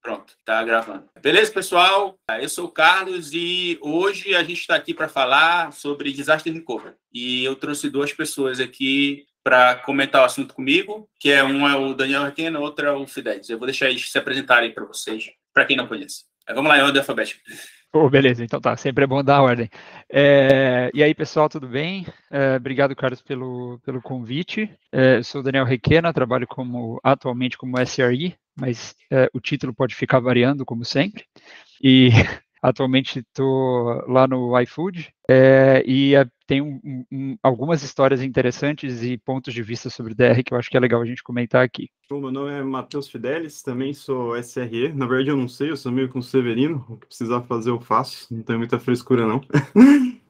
Pronto, tá gravando. Beleza, pessoal? Eu sou o Carlos e hoje a gente está aqui para falar sobre Disaster Recovery. E eu trouxe duas pessoas aqui para comentar o assunto comigo, que um é o Daniel Requena, outro é o Fidelis. Eu vou deixar eles se apresentarem para vocês, para quem não conhece. Vamos lá, em ordem alfabética. Beleza, então tá, sempre é bom dar a ordem. E aí, pessoal, tudo bem? Obrigado, Carlos, pelo convite. Eu sou o Daniel Requena, trabalho atualmente como SRE, mas o título pode ficar variando, como sempre. E atualmente estou lá no iFood e tenho algumas histórias interessantes e pontos de vista sobre DR que eu acho que é legal a gente comentar aqui. Bom, meu nome é Matheus Fidelis, também sou SRE. Na verdade, eu não sei, eu sou meio com o Severino. O que precisar fazer, eu faço. Não tenho muita frescura, não.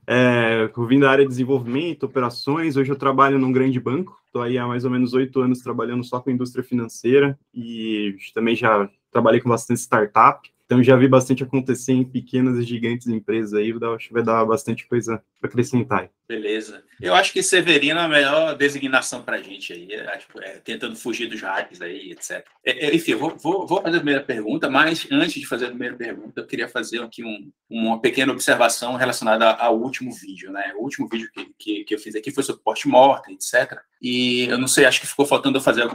Eu vim da área de desenvolvimento, operações. Hoje eu trabalho num grande banco. Estou aí há mais ou menos 8 anos trabalhando só com a indústria financeira e também já trabalhei com bastante startup. Então, já vi bastante acontecer em pequenas e gigantes empresas aí, acho que vai dar bastante coisa para acrescentar aí. Beleza. Eu acho que Severino é a melhor designação para a gente aí, tentando fugir dos hacks aí, etc. Enfim, eu vou fazer a primeira pergunta, mas antes de fazer a primeira pergunta, eu queria fazer aqui uma pequena observação relacionada ao último vídeo, né? O último vídeo que eu fiz aqui foi sobre post-mortem, etc. E eu não sei, acho que ficou faltando eu fazer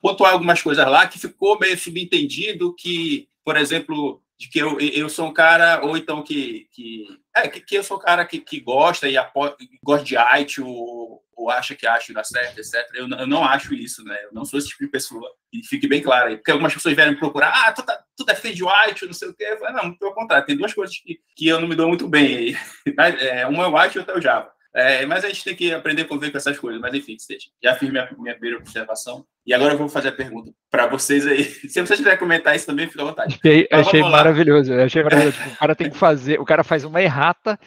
pontuar algumas coisas lá que ficou meio subentendido que, por exemplo, de que eu sou um cara, ou então que eu sou um cara que gosta e gosta de IT, ou acha que IT dá certo, etc. Eu não acho isso, né? Eu não sou esse tipo de pessoa. E fique bem claro aí. Porque algumas pessoas vieram me procurar, tu é feio de IT, não sei o quê. Eu falei, não, pelo contrário, tem duas coisas que eu não me dou muito bem aí. Uma é o IT e outra é o Java. Mas a gente tem que aprender a conviver com essas coisas. Mas enfim, já fiz minha primeira observação. E agora eu vou fazer a pergunta para vocês aí. Se você quiser comentar isso também, fica à vontade. Achei maravilhoso. Tipo, o cara tem que fazer, o cara faz uma errata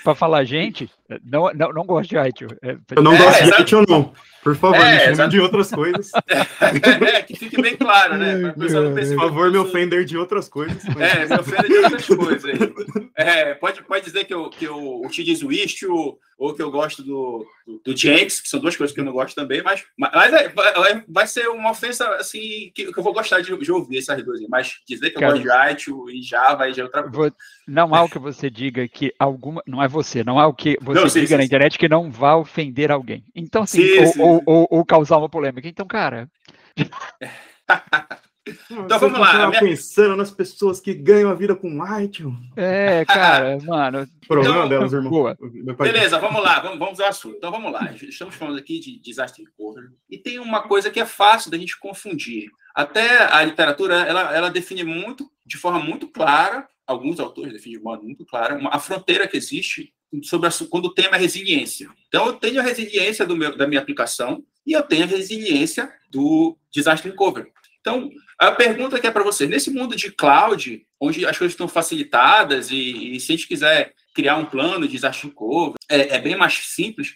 para falar, gente, não gosto de IT. Eu não gosto de IT ou não. Por favor, me chame de outras coisas. Que fique bem claro, né? Por favor, me ofender de outras coisas. Me ofender de outras coisas. Pode dizer que eu utilizo o Istio ou que eu gosto do Jenks, que são duas coisas que eu não gosto também, mas vai ser uma ofensa assim, que eu vou gostar de ouvir essas duas. Mas dizer que eu gosto de Istio e Java já é outra coisa. Não há o que você diga que alguma... Não é você, não há o que você diga na internet que não vá ofender alguém. Então, assim, ou causar uma polêmica. Então, cara... Então vamos lá. Pensando nas pessoas que ganham a vida com IT. Cara, mano. Problema delas, irmão. Boa. Beleza, vamos lá, vamos ao assunto. Então vamos lá. Estamos falando aqui de Disaster Recovery. E tem uma coisa que é fácil da gente confundir. Até a literatura, ela define de forma muito clara, alguns autores definem de modo muito claro, a fronteira que existe sobre quando o tema é resiliência. Então, eu tenho a resiliência da minha aplicação e eu tenho a resiliência do Disaster Recovery. Então, a pergunta que é para você, nesse mundo de cloud, onde as coisas estão facilitadas e se a gente quiser criar um plano de Disaster Recovery, é bem mais simples,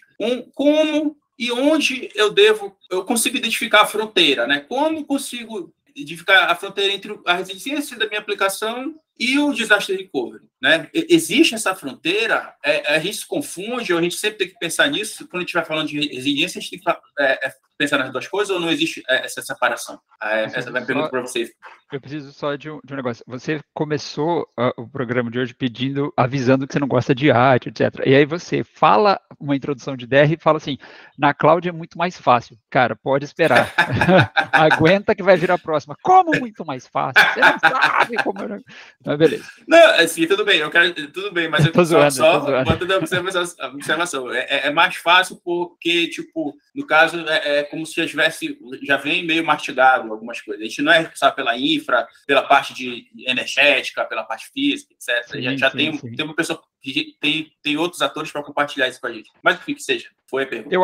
como e onde eu consigo identificar a fronteira, né? Como consigo identificar a fronteira entre a resiliência da minha aplicação e o Disaster Recovery, né? Existe essa fronteira, a gente se confunde, ou a gente sempre tem que pensar nisso, quando a gente vai falando de resiliência, a gente tem que pensar nas duas coisas, ou não existe essa separação? Essa vai pergunta para vocês. Eu preciso só de um negócio. Você começou o programa de hoje avisando que você não gosta de arte, etc. E aí você fala uma introdução de DR e fala assim, na cloud é muito mais fácil. Cara, pode esperar. Aguenta que vai vir a próxima. Como muito mais fácil? Você não sabe como... Mas beleza. Não, assim, tudo bem, tudo bem, mas eu tô zoando, só botando a observação. É mais fácil porque, tipo, no caso, é como se já vem meio mastigado algumas coisas. A gente não é responsável pela infra, pela parte de energética, pela parte física, etc. Tem uma pessoa que tem outros atores para compartilhar isso com a gente. Mas o que seja, foi a pergunta. Eu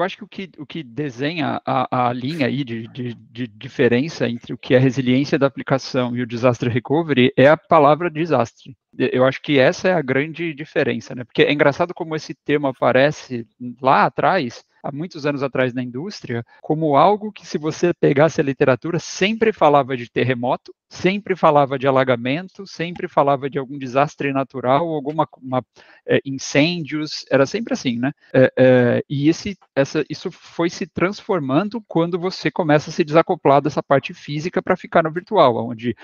acho que o que desenha a linha aí de diferença entre o que é resiliência da aplicação e o disaster recovery é a palavra desastre. Eu acho que essa é a grande diferença, né? Porque é engraçado como esse termo aparece lá atrás, há muitos anos atrás na indústria, como algo que, se você pegasse a literatura, sempre falava de terremoto, sempre falava de alagamento, sempre falava de algum desastre natural, incêndios, era sempre assim, né? E isso foi se transformando quando você começa a se desacoplar dessa parte física para ficar no virtual, onde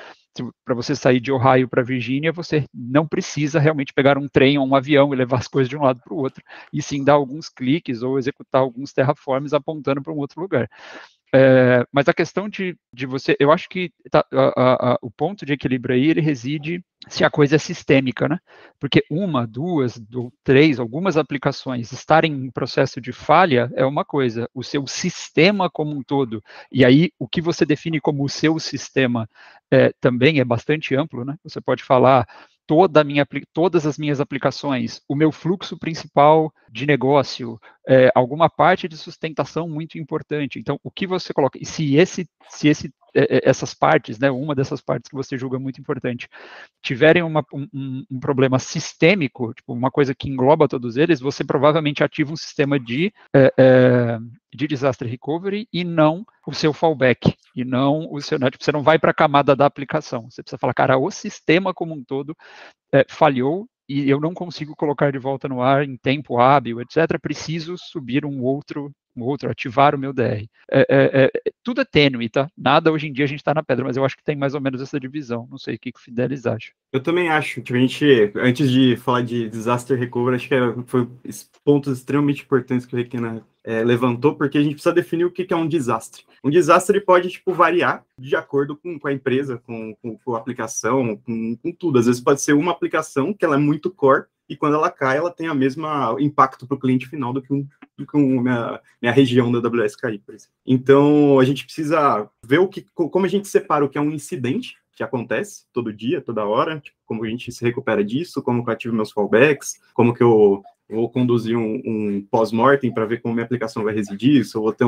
para você sair de Ohio para Virgínia, você não precisa realmente pegar um trem ou um avião e levar as coisas de um lado para o outro, e sim dar alguns cliques ou executar alguns terraforms apontando para um outro lugar. Mas a questão de você, eu acho que o ponto de equilíbrio aí, ele reside se a coisa é sistêmica, né? Porque uma, duas, ou três, algumas aplicações estarem em processo de falha é uma coisa, o seu sistema como um todo, e aí o que você define como o seu sistema também é bastante amplo, né? Você pode falar todas as minhas aplicações, o meu fluxo principal de negócio, alguma parte de sustentação muito importante. Então, o que você coloca, e se essas partes, né, uma dessas partes que você julga muito importante, tiverem um problema sistêmico, tipo, uma coisa que engloba todos eles, você provavelmente ativa um sistema de disaster recovery e não o seu fallback, e não o seu, né, tipo, você não vai para a camada da aplicação, você precisa falar, cara, o sistema como um todo falhou e eu não consigo colocar de volta no ar em tempo hábil, etc., preciso subir um outro, ativar o meu DR. Tudo é tênue, tá? Nada hoje em dia a gente está na pedra, mas eu acho que tem mais ou menos essa divisão. Não sei o que o Fidelis acha. Eu também acho que a gente, antes de falar de disaster recovery, acho que foi pontos extremamente importantes que o Requena levantou, porque a gente precisa definir o que é um desastre. Um desastre pode, tipo, variar de acordo com a empresa, com a aplicação, com tudo. Às vezes pode ser uma aplicação que ela é muito core, e quando ela cai, ela tem o mesmo impacto para o cliente final do que minha região da AWS cair, por exemplo. Então, a gente precisa ver como a gente separa o que é um incidente, que acontece todo dia, toda hora, tipo, como a gente se recupera disso, como que eu ativo meus fallbacks, como que eu vou conduzir um pós-mortem para ver como minha aplicação vai residir, se eu vou ter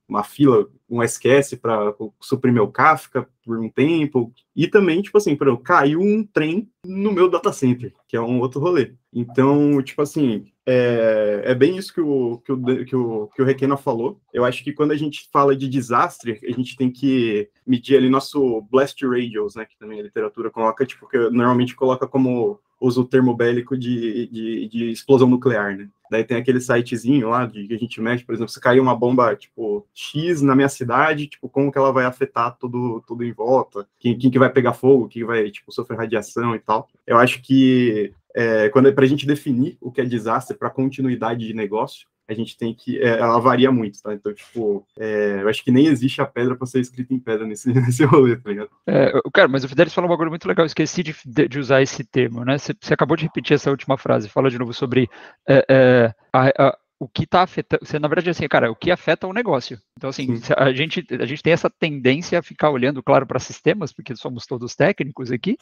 uma fila, um SQS para suprir meu Kafka por um tempo, e também, tipo assim, caiu um trem no meu data center, que é um outro rolê. Então, tipo assim, é bem isso que o Requena falou. Eu acho que quando a gente fala de desastre, a gente tem que medir ali nosso blast radius, né, que também a literatura coloca, tipo, que normalmente coloca como usa o termo bélico de explosão nuclear, né? Daí tem aquele sitezinho lá que a gente mexe, por exemplo, se cair uma bomba, tipo, X na minha cidade, tipo, como que ela vai afetar tudo em volta, quem que vai pegar fogo, quem vai, tipo, sofrer radiação e tal. Eu acho que para a gente definir o que é desastre para continuidade de negócio, a gente tem que... ela varia muito, tá? Então, tipo, eu acho que nem existe a pedra para ser escrita em pedra nesse rolê, tá ligado? Cara, mas o Fidelis falou um bagulho muito legal, eu esqueci de usar esse termo, né? Você acabou de repetir essa última frase, fala de novo sobre o que está afetando, na verdade, assim, cara, o que afeta o negócio. Então, assim, a gente tem essa tendência a ficar olhando, claro, para sistemas, porque somos todos técnicos aqui,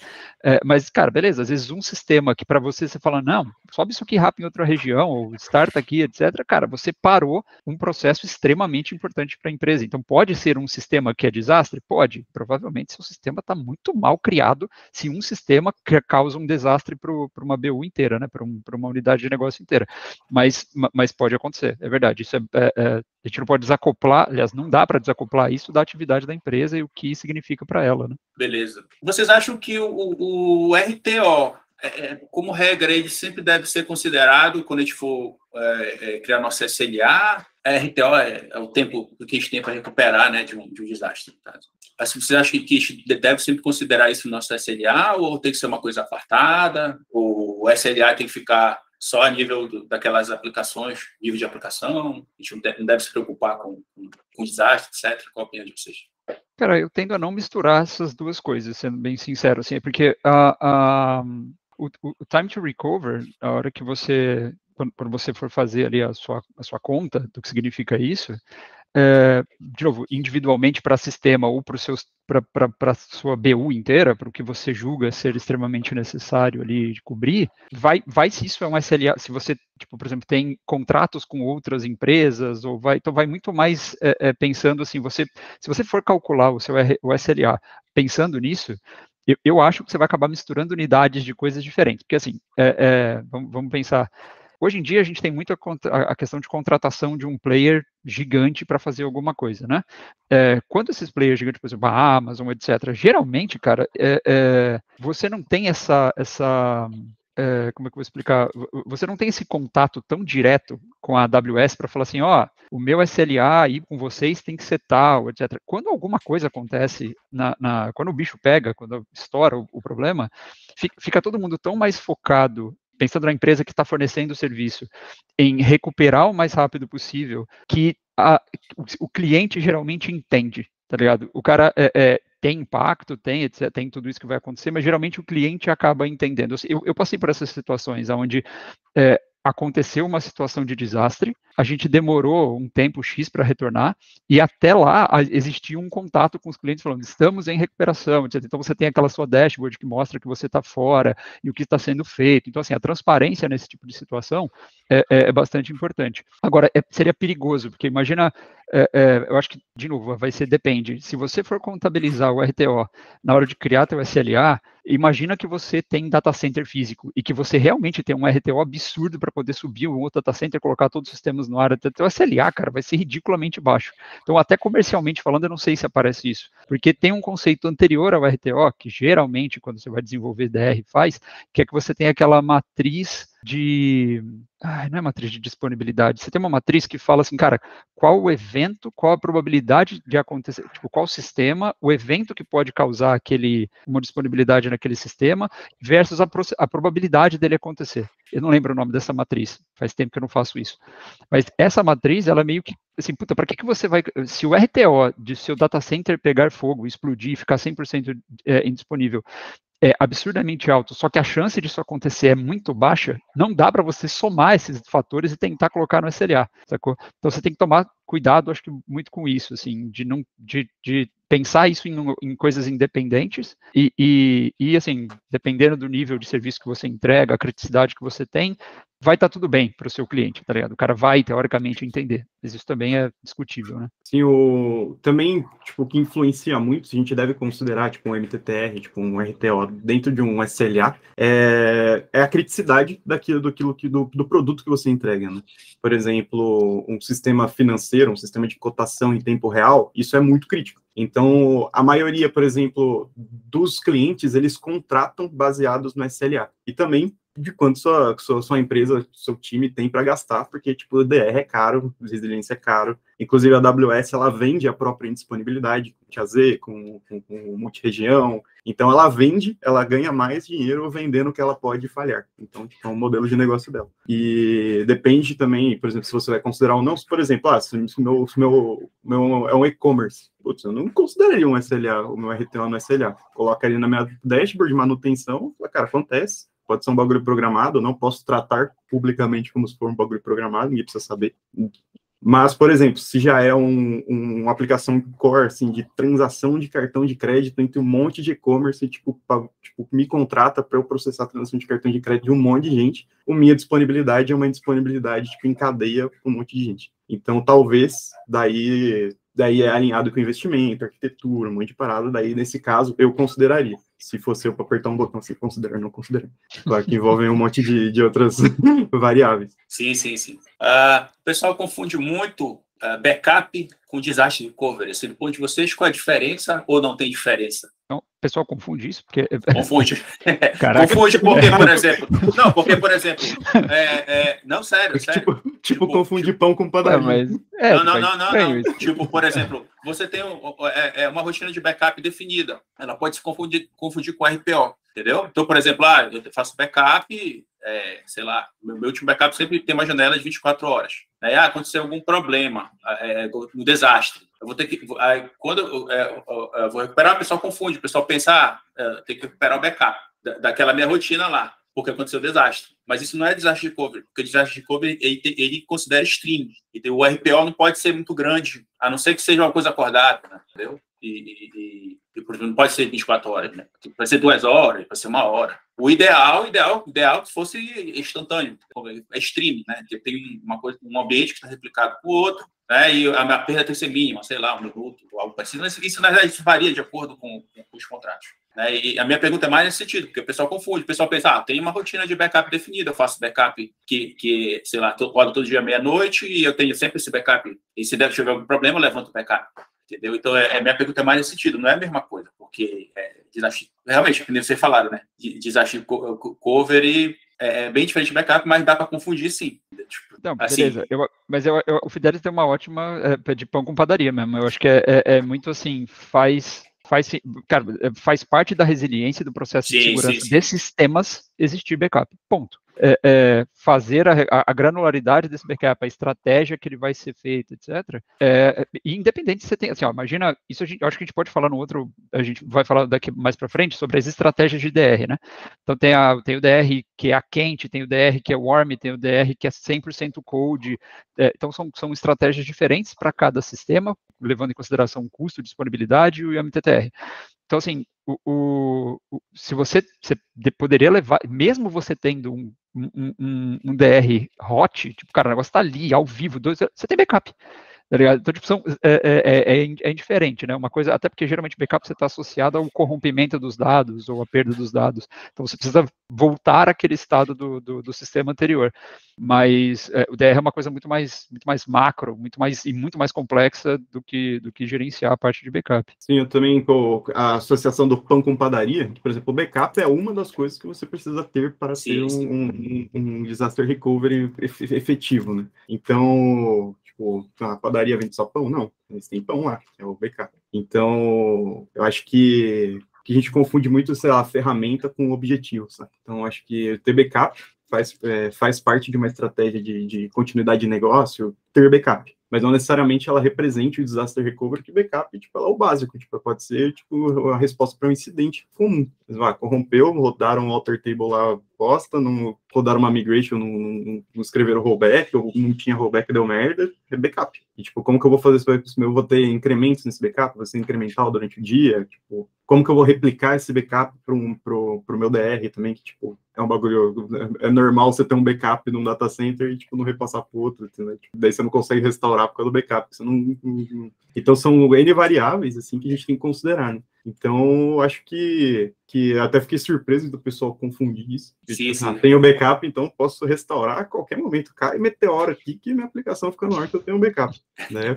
mas, cara, beleza, às vezes um sistema que para você fala, não, sobe isso aqui rápido em outra região, ou starta aqui, etc., cara, você parou um processo extremamente importante para a empresa. Então, pode ser um sistema que é desastre? Pode. Provavelmente, seu sistema está muito mal criado se um sistema causa um desastre para uma BU inteira, né, para uma unidade de negócio inteira. Mas pode acontecer, é verdade. Isso a gente não pode desacoplar, aliás, não dá para desacoplar isso da atividade da empresa e o que significa para ela, né? Beleza. Vocês acham que o RTO, como regra, ele sempre deve ser considerado quando a gente for criar nossa SLA? RTO é o tempo que a gente tem para recuperar, né, de um desastre. Tá? Assim, vocês acham que a gente deve sempre considerar isso no nosso SLA ou tem que ser uma coisa apartada? Ou o SLA tem que ficar só a nível daquelas aplicações, nível de aplicação? A gente não deve se preocupar com desastre, etc. Qual a opinião de vocês? Cara, eu tendo a não misturar essas duas coisas, sendo bem sincero, assim, porque o time to recover, a hora que você, quando você for fazer ali a sua conta do que significa isso, de novo, individualmente para sistema ou para a sua BU inteira, para o que você julga ser extremamente necessário ali de cobrir, vai se isso é um SLA, se você, tipo, por exemplo, tem contratos com outras empresas, então vai muito mais pensando assim, se você for calcular o SLA pensando nisso, eu acho que você vai acabar misturando unidades de coisas diferentes, porque assim, vamos pensar, Hoje em dia a gente tem muito a questão de contratação de um player gigante para fazer alguma coisa, né? Quando esses players gigantes, por exemplo, a Amazon, etc., geralmente, cara, você não tem essa como é que eu vou explicar? Você não tem esse contato tão direto com a AWS para falar assim, ó, o meu SLA aí com vocês tem que ser tal, etc. Quando alguma coisa acontece, quando o bicho pega, quando estoura o problema, fica todo mundo tão mais focado, pensando na empresa que está fornecendo o serviço, em recuperar o mais rápido possível, que o cliente geralmente entende, tá ligado? O cara tem impacto, tem tudo isso que vai acontecer, mas geralmente o cliente acaba entendendo. Eu passei por essas situações onde aconteceu uma situação de desastre, a gente demorou um tempo X para retornar, e até lá existia um contato com os clientes falando, estamos em recuperação, etc. Então você tem aquela sua dashboard que mostra que você está fora e o que está sendo feito. Então, assim, a transparência nesse tipo de situação é bastante importante. Agora, seria perigoso, porque imagina, eu acho que, de novo, depende. Se você for contabilizar o RTO na hora de criar teu SLA, imagina que você tem data center físico e que você realmente tem um RTO absurdo para poder subir um outro data center, colocar todos os sistemas no ar. Teu SLA, cara, vai ser ridiculamente baixo. Então, até comercialmente falando, eu não sei se aparece isso, porque tem um conceito anterior ao RTO, que geralmente, quando você vai desenvolver DR, faz, que é que você tem aquela matriz não é matriz de disponibilidade, você tem uma matriz que fala assim, cara, qual o evento, qual a probabilidade de acontecer, tipo, qual sistema, o evento que pode causar uma disponibilidade naquele sistema, versus a probabilidade dele acontecer. Eu não lembro o nome dessa matriz, faz tempo que eu não faço isso. Mas essa matriz, ela é meio que, assim, puta, para que você vai, se o RTO de seu data center pegar fogo, explodir, ficar 100% indisponível, é absurdamente alto, só que a chance disso acontecer é muito baixa, não dá para você somar esses fatores e tentar colocar no SLA, sacou? Então você tem que tomar cuidado, acho que muito com isso, assim, de pensar isso em coisas independentes e, assim, dependendo do nível de serviço que você entrega, a criticidade que você tem, vai estar tudo bem para o seu cliente, tá ligado? O cara vai, teoricamente, entender. Mas isso também é discutível, né? Sim, também, tipo, o que influencia muito, a gente deve considerar, tipo, um MTTR, tipo, um RTO dentro de um SLA, é a criticidade do produto que você entrega, né? Por exemplo, um sistema financeiro, um sistema de cotação em tempo real, isso é muito crítico. Então, a maioria, por exemplo, dos clientes, eles contratam baseados no SLA. E também de quanto sua empresa, seu time tem para gastar, porque, tipo, o DR é caro, resiliência é caro. Inclusive, a AWS, ela vende a própria indisponibilidade, com AZ, com multirregião. Então, ela ganha mais dinheiro vendendo o que ela pode falhar. Então, tipo, é um modelo de negócio dela. E depende também, por exemplo, se você vai considerar ou não, se, por exemplo, se meu é um e-commerce, putz, eu não consideraria um SLA, o meu RTO no SLA. Coloca ali na minha dashboard de manutenção, cara, acontece. Pode ser um bagulho programado, eu não posso tratar publicamente como se for um bagulho programado, ninguém precisa saber. Mas, por exemplo, se já é uma aplicação core, assim, de transação de cartão de crédito entre um monte de e-commerce, tipo, me contrata para eu processar a transação de cartão de crédito de um monte de gente, a minha disponibilidade é uma disponibilidade, tipo, em cadeia com um monte de gente. Então, talvez, daí é alinhado com investimento, arquitetura, um monte de parada, daí, nesse caso, eu consideraria. Se fosse eu para apertar um botão, se considerar, não considerar. Claro que envolvem um monte de outras variáveis. Sim. O pessoal confunde muito backup com disaster recovery. Do ponto de vocês, qual é a diferença ou não tem diferença? Então, o pessoal confunde isso, porque... Confunde. Confunde porque, por exemplo... Não, porque, por exemplo... Não, sério. Tipo confundir pão com padaria. Não. Tipo, por exemplo, você tem uma rotina de backup definida. Ela pode se confundir com RPO, entendeu? Então, por exemplo, eu faço backup... sei lá, meu último backup sempre tem uma janela de 24 horas. Aí, aconteceu algum problema, um desastre. Eu vou ter que... quando eu vou recuperar, o pessoal confunde. O pessoal pensa, tem que recuperar o backup daquela minha rotina lá, porque aconteceu desastre. Mas isso não é desastre de recovery, porque o desastre de recovery, ele considera stream. E o RPO não pode ser muito grande, a não ser que seja uma coisa acordada, né? Entendeu? E não pode ser 24 horas, né? Pode ser 2 horas, pode ser 1 hora. O ideal que fosse instantâneo, é stream, né? Que tem um ambiente que está replicado com o outro, né? E a minha perda tem que ser mínima, sei lá, 1 minuto, ou algo parecido. Isso, na verdade, varia de acordo com os contratos. Né? E a minha pergunta é mais nesse sentido, porque o pessoal confunde. O pessoal pensa, tem uma rotina de backup definida, eu faço backup que sei lá, roda todo dia meia-noite e eu tenho sempre esse backup. E se deve tiver algum problema, eu levanto o backup. Entendeu? Então, minha pergunta é mais nesse sentido, não é a mesma coisa, porque desastre, realmente, como vocês falaram, né? Desastre cover é bem diferente de backup, mas dá para confundir, sim. Tipo, não, assim, beleza. Mas o Fidelis tem uma ótima de pão com padaria mesmo. Eu acho que é muito assim, cara, faz parte da resiliência do processo de segurança de sistemas existir backup. Ponto. Fazer a granularidade desse backup, a estratégia que ele vai ser feito, etc. Independente se você tem, assim, ó, imagina, isso acho que a gente pode falar no outro, a gente vai falar daqui mais para frente sobre as estratégias de DR, né? Então tem o DR que é a quente, tem o DR que é warm, tem o DR que é 100% cold. Então são estratégias diferentes para cada sistema, levando em consideração o custo, disponibilidade e o MTTR. Então, assim, se você poderia levar, mesmo você tendo um DR hot, tipo, cara, o negócio tá ali, ao vivo, você tem backup. Tá ligado? Então, tipo, é indiferente, né? Uma coisa, até porque geralmente backup você está associado ao corrompimento dos dados ou à perda dos dados. Então você precisa voltar àquele estado do sistema anterior. Mas o DR é uma coisa muito mais macro, muito mais complexa do que gerenciar a parte de backup. Sim, eu também, a associação do pão com padaria, por exemplo, o backup é uma das coisas que você precisa ter para ter um disaster recovery efetivo, né? Então, a padaria vende só pão? Não, eles têm pão lá, é o backup. Então, eu acho que a gente confunde muito, sei lá, a ferramenta com o objetivo, sabe? Então, eu acho que ter backup faz parte de uma estratégia de continuidade de negócio, ter backup. Mas não necessariamente ela represente o disaster recovery, que backup, ela é o básico, pode ser, a resposta para um incidente comum. Corrompeu, rodaram um alter table lá, bosta, não rodaram uma migration, não escreveram rollback, ou não tinha rollback, deu merda, é backup. E, como que eu vou fazer isso? Eu vou ter incrementos nesse backup, vai ser incremental durante o dia, como que eu vou replicar esse backup pro meu DR também, que, é um bagulho, é normal você ter um backup num data center e, não repassar pro outro, né? Daí você não consegue restaurar por causa do backup, você não... Então, são N variáveis, assim, que a gente tem que considerar, né? Então, eu acho que até fiquei surpreso do pessoal confundir isso. Sim. Tenho backup, então posso restaurar a qualquer momento. Cai meteoro aqui que minha aplicação fica no ar que eu tenho backup, né?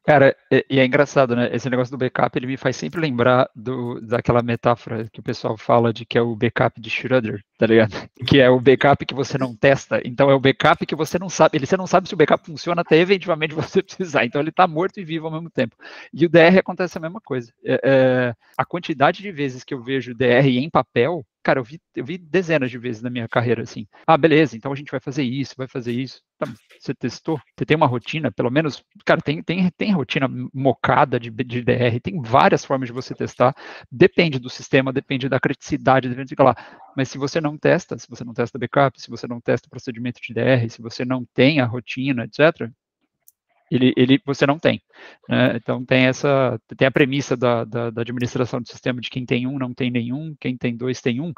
Cara, e é engraçado, né? Esse negócio do backup, ele me faz sempre lembrar daquela metáfora que o pessoal fala de que é o backup de Schroeder, tá ligado? Que é o backup que você não testa. Então, é o backup que você não sabe. Você não sabe se o backup funciona até eventualmente você precisar. Então, ele tá morto e vivo ao mesmo tempo. E o DR acontece a mesma coisa. A quantidade de vezes que eu vejo DR em papel, cara, eu vi dezenas de vezes na minha carreira, assim. Beleza, então a gente vai fazer isso. Tá, você testou? Você tem uma rotina, pelo menos, cara, tem rotina mocada de DR, tem várias formas de você testar, depende do sistema, depende da criticidade, depende de lá. Mas se você não testa backup, se você não testa procedimento de DR, se você não tem a rotina, etc., você não tem, né? Então tem a premissa da administração de sistema de quem tem um não tem nenhum, quem tem dois tem um,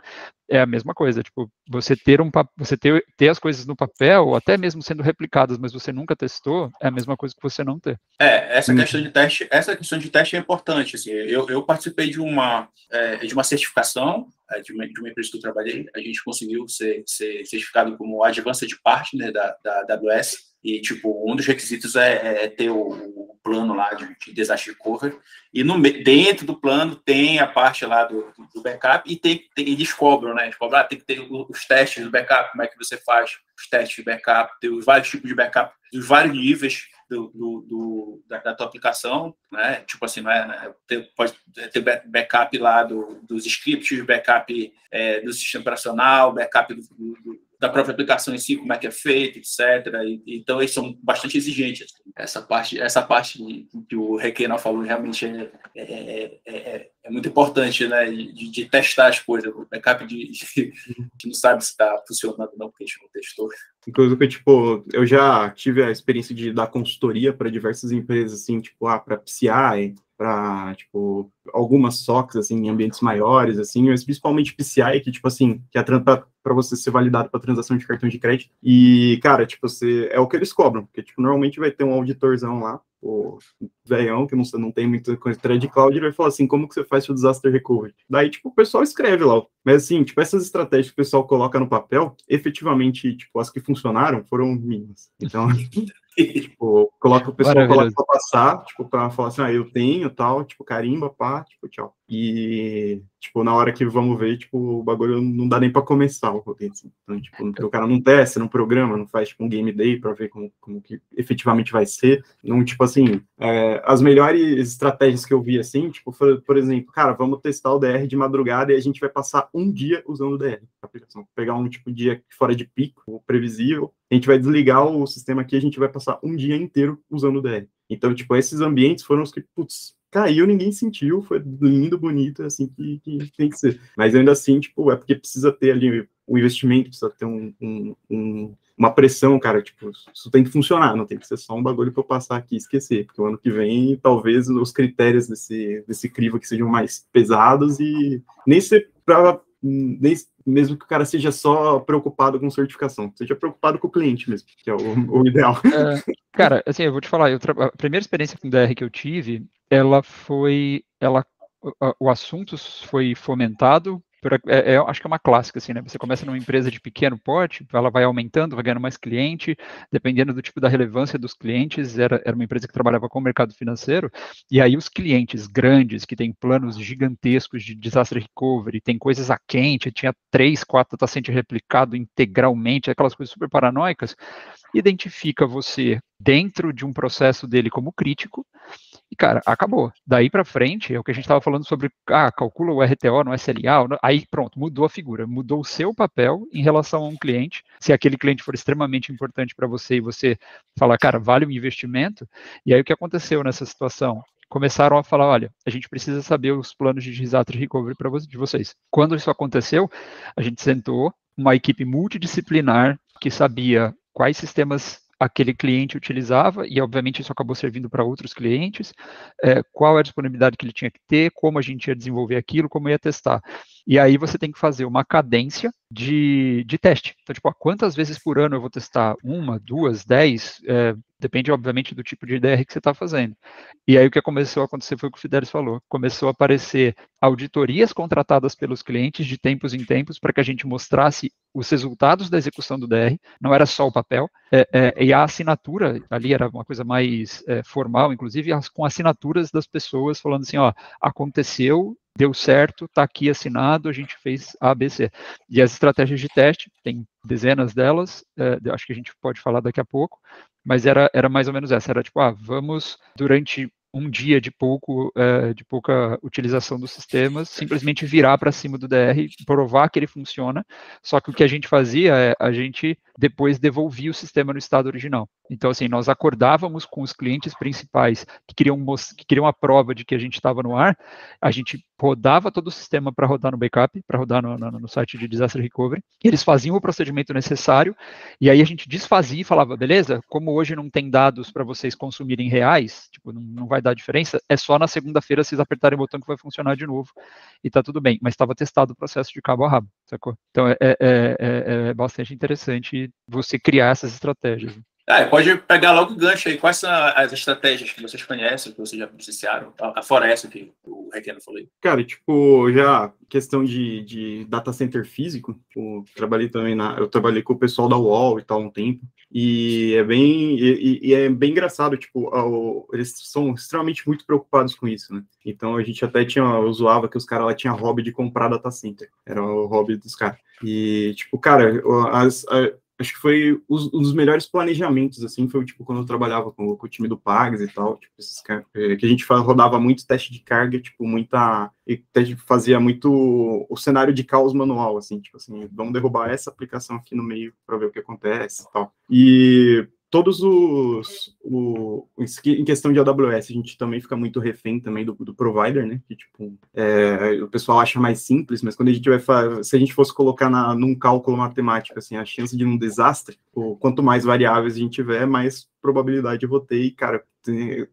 é a mesma coisa, você ter as coisas no papel, ou até mesmo sendo replicadas, mas você nunca testou, é a mesma coisa que você não ter. Essa questão de teste é importante, assim, eu participei de uma certificação de uma empresa que eu trabalhei, a gente conseguiu ser certificado como Advanced Partner da AWS. E, um dos requisitos é ter o plano lá de disaster recovery. E dentro do plano tem a parte lá do backup e eles cobram, né? Eles cobram, tem que ter os testes do backup, como é que você faz os testes de backup, tem os vários tipos de backup, dos vários níveis da tua aplicação, né? Pode ter backup lá dos scripts, backup do sistema operacional, backup da própria aplicação em si, como é que é feito, etc. Então, eles são bastante exigentes. Essa parte que o Requena falou realmente é muito importante, né? De testar as coisas. O backup que não sabe se está funcionando ou não, porque a gente não testou. Inclusive, eu já tive a experiência de dar consultoria para diversas empresas, assim, para PCI, para, algumas SOCs, assim, em ambientes maiores, assim, mas principalmente PCI, que é para você ser validado para transação de cartão de crédito. E, cara, é o que eles cobram, porque, normalmente vai ter um auditorzão lá, tipo, velhão, que não tem muita coisa de thread cloud, ele vai falar assim, como que você faz o disaster recovery? Daí, tipo, o pessoal escreve lá. Mas, assim, tipo, essas estratégias que o pessoal coloca no papel, efetivamente, tipo, as que funcionaram foram mínimas. Então, tipo, o pessoal coloca pra passar, tipo, pra falar assim, eu tenho, tal, tipo, carimba, pá, tipo, tchau. E, tipo, na hora que vamos ver, tipo, o bagulho não dá nem pra começar o rolê, assim. Então, tipo, o cara não testa, não programa, não faz, tipo, um game day pra ver como que efetivamente vai ser. Não, tipo, assim, as melhores estratégias que eu vi, assim, tipo, por exemplo, cara, vamos testar o DR de madrugada e a gente vai passar um dia usando o DR, a aplicação. Pegar um, tipo, dia fora de pico, previsível, a gente vai desligar o sistema aqui, a gente vai passar um dia inteiro usando o DR. Então, tipo, esses ambientes foram os que, putz, caiu, ninguém sentiu, foi lindo, bonito, assim que tem que ser. Mas ainda assim, tipo, é porque precisa ter ali um investimento, precisa ter uma pressão, cara, tipo, isso tem que funcionar, não tem que ser só um bagulho para eu passar aqui e esquecer, porque o ano que vem, talvez os critérios desse crivo aqui sejam mais pesados e nem ser nem mesmo que o cara seja só preocupado com certificação, seja preocupado com o cliente mesmo, que é o ideal. Cara, assim, eu vou te falar, a primeira experiência com DR que eu tive, o assunto foi fomentado, acho que é uma clássica, assim, né? Você começa numa empresa de pequeno porte, ela vai aumentando, vai ganhando mais cliente, dependendo do tipo da relevância dos clientes, era uma empresa que trabalhava com o mercado financeiro, e aí os clientes grandes, que têm planos gigantescos de disaster recovery, tem coisas a quente, tinha 3, 4 data center replicado integralmente, aquelas coisas super paranoicas, identifica você dentro de um processo dele como crítico, e, cara, acabou. Daí para frente, é o que a gente estava falando sobre, calcula o RTO no SLA, aí pronto, mudou a figura, mudou o seu papel em relação a um cliente, se aquele cliente for extremamente importante para você e você falar, cara, vale o investimento, e aí o que aconteceu nessa situação? Começaram a falar, olha, a gente precisa saber os planos de disaster recovery de vocês. Quando isso aconteceu, a gente sentou, uma equipe multidisciplinar que sabia quais sistemas aquele cliente utilizava, e obviamente isso acabou servindo para outros clientes, qual é a disponibilidade que ele tinha que ter, como a gente ia desenvolver aquilo, como ia testar. E aí você tem que fazer uma cadência de teste. Então, tipo, quantas vezes por ano eu vou testar? 1, 2, 10? Depende, obviamente, do tipo de DR que você está fazendo. E aí o que começou a acontecer foi o que o Fidelis falou. Começou a aparecer auditorias contratadas pelos clientes de tempos em tempos para que a gente mostrasse os resultados da execução do DR, não era só o papel, e a assinatura ali era uma coisa mais formal, inclusive com assinaturas das pessoas falando assim, ó, aconteceu, deu certo, está aqui assinado, a gente fez A, B, C. E as estratégias de teste, tem dezenas delas, acho que a gente pode falar daqui a pouco, mas era mais ou menos essa, era tipo, vamos, durante um dia de pouca utilização dos sistemas, simplesmente virar para cima do DR, provar que ele funciona, só que o que a gente fazia a gente depois devolvia o sistema no estado original. Então, assim, nós acordávamos com os clientes principais que queriam a prova de que a gente estava no ar, a gente rodava todo o sistema para rodar no backup, para rodar no site de Disaster Recovery, eles faziam o procedimento necessário, e aí a gente desfazia e falava, beleza, como hoje não tem dados para vocês consumirem reais, tipo, não vai dar diferença, é só na segunda-feira vocês apertarem o botão que vai funcionar de novo, e tá tudo bem, mas estava testado o processo de cabo a rabo, sacou? Então é bastante interessante você criar essas estratégias. Pode pegar logo o gancho aí. Quais são as estratégias que vocês conhecem, que vocês já presenciaram, fora essa que o Requeno falou aí? Cara, tipo, já questão de data center físico, tipo, eu trabalhei com o pessoal da UOL e tal um tempo, e é bem engraçado, tipo, eles são extremamente muito preocupados com isso, né? Então a gente até zoava que os caras lá tinham hobby de comprar data center, era o hobby dos caras. E, tipo, cara, acho que foi um dos melhores planejamentos, assim, foi tipo quando eu trabalhava com o time do Pags e tal, tipo, que a gente rodava muito teste de carga, tipo, fazia muito o cenário de caos manual, assim, tipo assim, vamos derrubar essa aplicação aqui no meio para ver o que acontece e tal. E todos em questão de AWS, a gente também fica muito refém também do provider, né, que, tipo, o pessoal acha mais simples, mas quando a gente se a gente fosse colocar num cálculo matemático, assim, a chance de um desastre, quanto mais variáveis a gente tiver, mais probabilidade de roteio, e, cara,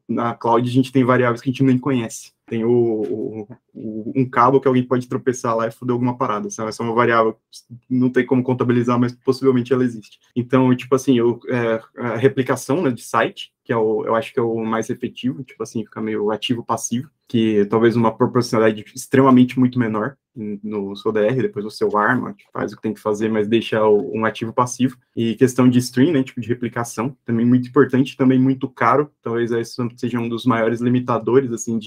na cloud a gente tem variáveis que a gente nem conhece. Tem um um cabo que alguém pode tropeçar lá e foder alguma parada. Essa é uma variável que não tem como contabilizar, mas possivelmente ela existe. Então, tipo assim, a replicação, né, de site, que eu acho que é o mais efetivo, tipo assim, fica meio ativo-passivo, que talvez uma proporcionalidade extremamente muito menor no seu DR, depois o seu arma, faz o que tem que fazer, mas deixa um ativo passivo. E questão de stream, né, tipo de replicação, também muito importante, também muito caro, talvez esse seja um dos maiores limitadores, assim,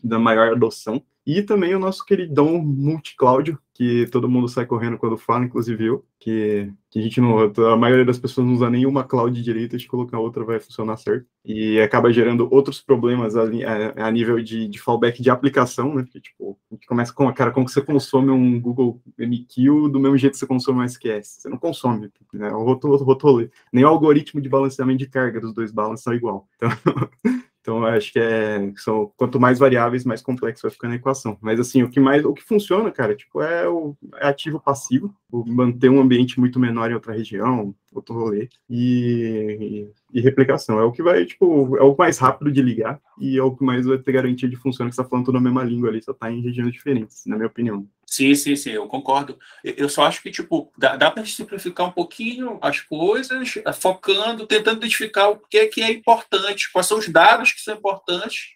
da maior adoção. E também o nosso queridão multi-cloud, que todo mundo sai correndo quando fala, inclusive eu, que a gente não, a maioria das pessoas não usa nenhuma cloud direito, a gente colocar outra vai funcionar certo. E acaba gerando outros problemas a nível de fallback de aplicação, né? Porque, tipo, a gente começa com, cara, como que você consome um Google MQ do mesmo jeito que você consome um SQS? Você não consome, né? É outro rolê. Nem o algoritmo de balanceamento de carga dos dois balances são igual. Então, eu acho que quanto mais variáveis, mais complexo vai ficando a equação. Mas, assim, o que funciona, cara, tipo, é ativo passivo, manter um ambiente muito menor em outra região, outro rolê, e replicação. É o que vai, tipo, é o mais rápido de ligar, e é o que mais vai ter garantia de funcionar, que você está falando toda a mesma língua ali, só está em regiões diferentes, na minha opinião. Sim, eu concordo. Eu só acho que, tipo, dá para simplificar um pouquinho as coisas, focando, tentando identificar o que é importante, quais são os dados que são importantes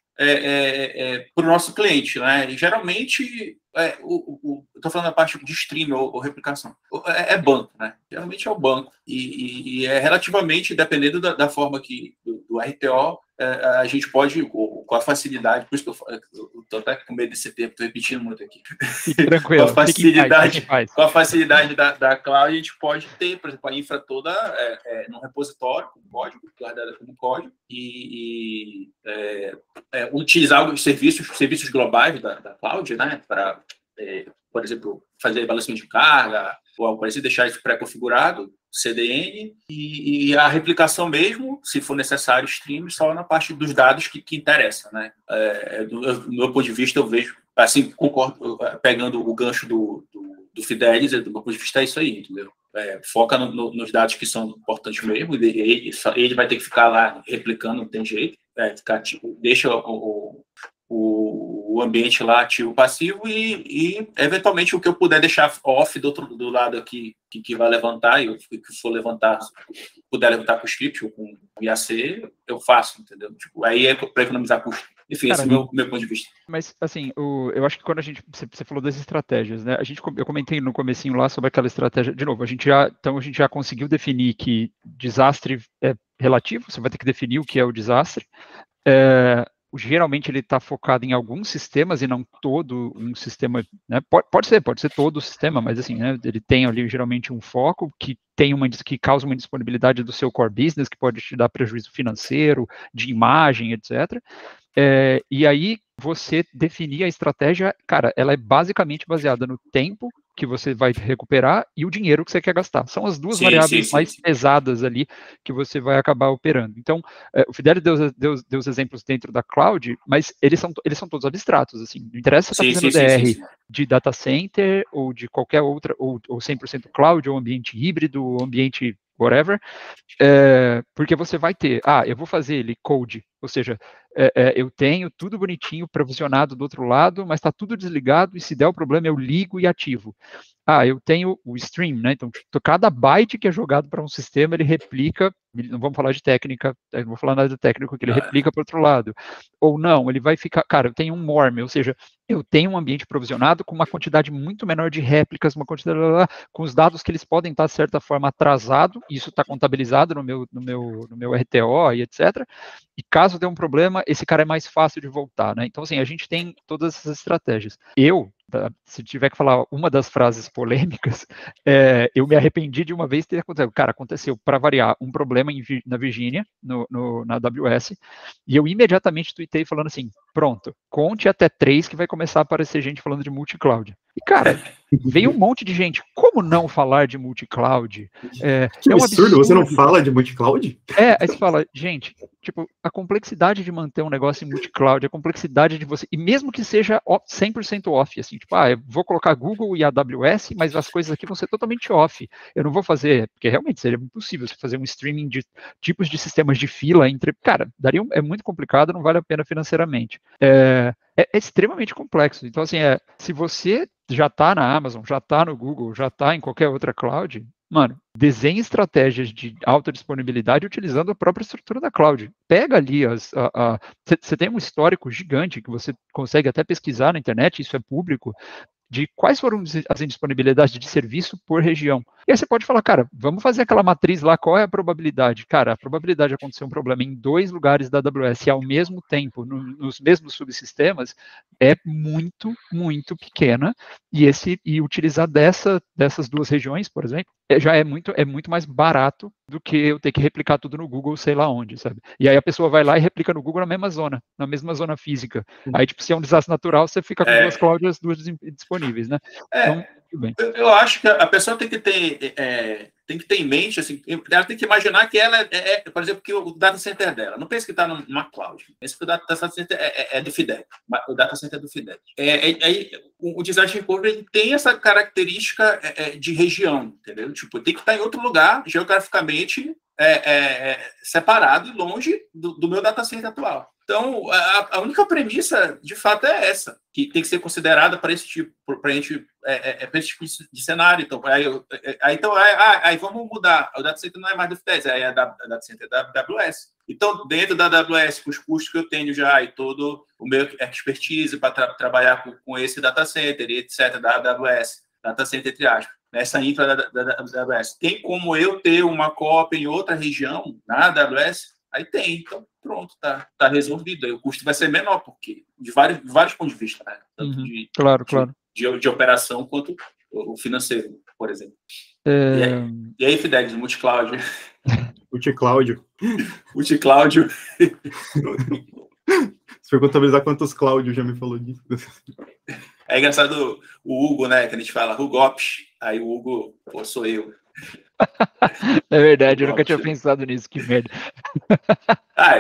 para o nosso cliente, né? E, geralmente, estou falando da parte de stream ou replicação, é banco, né? Geralmente é o banco. E é relativamente, dependendo da forma do RTO, a gente pode, com a facilidade, por isso que eu estou até com medo desse tempo, estou repetindo muito aqui. Tranquilo, com a facilidade da cloud, a gente pode ter, por exemplo, a infra toda no repositório, com código, guardada como código, e utilizar os serviços globais da cloud, né, para, por exemplo, fazer balanceamento de carga, ou algo parecido, deixar isso pré-configurado, CDN, e a replicação mesmo, se for necessário, stream, só na parte dos dados que interessa, né? Do meu ponto de vista, eu vejo, assim, concordo, pegando o gancho do Fidelis, do meu ponto de vista, é isso aí, entendeu? Foca nos dados que são importantes mesmo, ele vai ter que ficar lá replicando, não tem jeito, ficar, tipo, deixa o ambiente lá ativo passivo e eventualmente o que eu puder deixar off do lado aqui que vai levantar, e o que for levantar, puder levantar com o script ou com o IAC, eu faço, entendeu? Tipo, aí é para economizar custo. Enfim, esse é o meu ponto de vista. Mas, assim, eu acho que quando você falou das estratégias, né? Eu comentei no comecinho lá sobre aquela estratégia, de novo, a gente já conseguiu definir que desastre é relativo, você vai ter que definir o que é o desastre. Geralmente ele está focado em alguns sistemas e não todo um sistema, né? Pode ser todo o sistema, mas assim, né, ele tem ali geralmente um foco que causa uma indisponibilidade do seu core business, que pode te dar prejuízo financeiro, de imagem, etc. E aí você definir a estratégia, cara, ela é basicamente baseada no tempo que você vai recuperar e o dinheiro que você quer gastar. São as duas variáveis mais pesadas ali que você vai acabar operando. Então, o Fidelis deu os exemplos dentro da cloud, mas eles são todos abstratos, assim. Não interessa se você está fazendo DR de data center ou de qualquer outra, ou 100% cloud, ou ambiente híbrido, ou ambiente whatever, porque você vai ter, eu vou fazer ele code, ou seja, eu tenho tudo bonitinho, provisionado do outro lado, mas está tudo desligado, e se der o problema eu ligo e ativo. Eu tenho o stream, né? Então, cada byte que é jogado para um sistema, ele replica, não vamos falar de técnica, não vou falar nada de técnico, que ele replica para o outro lado. Ou não, ele vai ficar, cara, eu tenho um MORM, ou seja, eu tenho um ambiente provisionado com uma quantidade muito menor de réplicas, uma quantidade, com os dados que eles podem estar, de certa forma, atrasado, isso está contabilizado no meu RTO e etc. E caso dê um problema, esse cara é mais fácil de voltar, né? Então, assim, a gente tem todas essas estratégias. Se tiver que falar uma das frases polêmicas, eu me arrependi de uma vez ter acontecido. Cara, aconteceu, para variar, um problema na Virgínia, na AWS, e eu imediatamente tuitei falando assim, pronto, conte até 3 que vai começar a aparecer gente falando de multi-cloud. E, cara, veio um monte de gente. Como não falar de multi-cloud? Que absurdo, você não fala de multi-cloud? Aí você fala, gente, tipo, a complexidade de manter um negócio em multi-cloud, a complexidade de você, e mesmo que seja 100% off, assim, tipo, eu vou colocar Google e AWS, mas as coisas aqui vão ser totalmente off. Eu não vou fazer, porque realmente seria impossível você fazer um streaming de tipos de sistemas de fila entre, cara, é muito complicado, não vale a pena financeiramente. é extremamente complexo. Então, assim, se você já está na Amazon, já está no Google, já está em qualquer outra cloud, mano, desenhe estratégias de alta disponibilidade utilizando a própria estrutura da cloud. Pega ali você tem um histórico gigante que você consegue até pesquisar na internet, isso é público, de quais foram as indisponibilidades de serviço por região. E aí você pode falar, cara, vamos fazer aquela matriz lá, qual é a probabilidade? Cara, a probabilidade de acontecer um problema em 2 lugares da AWS ao mesmo tempo, nos mesmos subsistemas, é muito, muito pequena, e utilizar dessas 2 regiões, por exemplo, já é muito mais barato do que eu ter que replicar tudo no Google, sei lá onde, sabe? E aí a pessoa vai lá e replica no Google na mesma zona física. Aí, tipo, se é um desastre natural, você fica com 2 clouds, as 2 disponíveis, né? Então, tudo bem. Eu acho que a pessoa tem que ter em mente, assim, ela tem que imaginar que ela por exemplo, que o data center dela, não pense que está numa cloud, pense que o data center é do Fidelity, o data center é do Fidelity. O disaster recovery tem essa característica de região, entendeu? Tipo, tem que estar em outro lugar, geograficamente separado e longe do meu data center atual. Então, a única premissa, de fato, é essa, que tem que ser considerada para esse tipo, para esse tipo de cenário. Então, aí vamos mudar. O data center não é mais do FTES, aí é data center da AWS. Então, dentro da AWS, com os custos que eu tenho já e todo o meu expertise para trabalhar com esse data center e etc., da AWS, data center entre aspas, essa infra da AWS, tem como eu ter uma cópia em outra região na AWS? Aí tem, então pronto, tá resolvido. Aí o custo vai ser menor, porque de vários pontos de vista, né? Tanto claro. De operação quanto o financeiro, por exemplo. E aí, Fidelis, multicloud? Multicloud. Multicloud. Se for contabilizar quantos Cláudio já me falou disso. É engraçado o Hugo, né? Que a gente fala, Hugops. Aí o Hugo, pô, sou eu. É verdade, eu nunca tinha pensado nisso, que merda.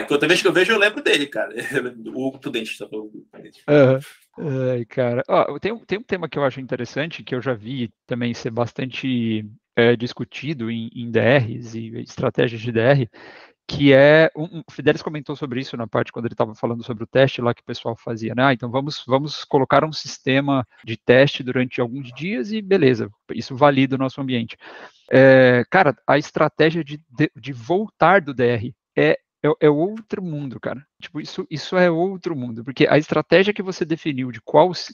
Toda vez que eu vejo, eu lembro dele, cara. O Hugo Prudente, só o Hugo Prudente. Ai, cara. Tem um tema que eu acho interessante, que eu já vi também ser bastante discutido em DRs e estratégias de DR, que o Fidelis comentou sobre isso na parte quando ele estava falando sobre o teste lá que o pessoal fazia, né? Então vamos colocar um sistema de teste durante alguns dias e beleza, isso valida o nosso ambiente. Cara, a estratégia de voltar do DR é outro mundo, cara. Tipo, isso é outro mundo, porque a estratégia que você definiu de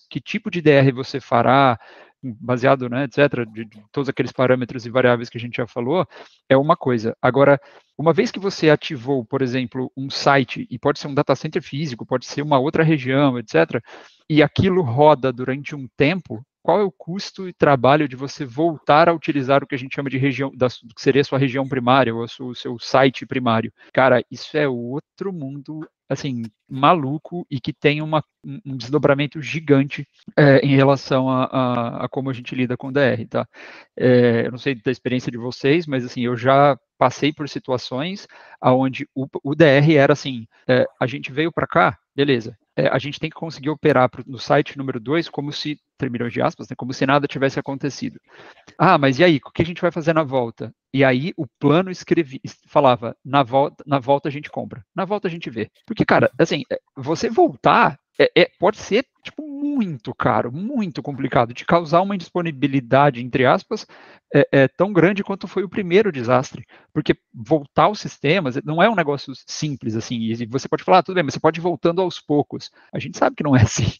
que tipo de DR você fará, baseado, né, etc., de todos aqueles parâmetros e variáveis que a gente já falou, é uma coisa. Agora, uma vez que você ativou, por exemplo, um site, e pode ser um data center físico, pode ser uma outra região, etc., e aquilo roda durante um tempo, qual é o custo e trabalho de você voltar a utilizar o que a gente chama de região, que seria a sua região primária, ou o seu site primário? Cara, isso é outro mundo, assim, maluco, e que tem um desdobramento gigante em relação a como a gente lida com o DR, tá? Eu não sei da experiência de vocês, mas, assim, eu já passei por situações onde o DR era assim, a gente veio para cá, beleza, a gente tem que conseguir operar no site número 2 como se, terminou de aspas, né, como se nada tivesse acontecido. Mas e aí, o que a gente vai fazer na volta? E aí o plano falava, na volta a gente compra, na volta a gente vê. Porque, cara, assim, você voltar pode ser, tipo, muito caro, muito complicado, de causar uma indisponibilidade, entre aspas, tão grande quanto foi o primeiro desastre. Porque voltar aos sistemas não é um negócio simples, assim, e você pode falar, tudo bem, mas você pode ir voltando aos poucos. A gente sabe que não é assim,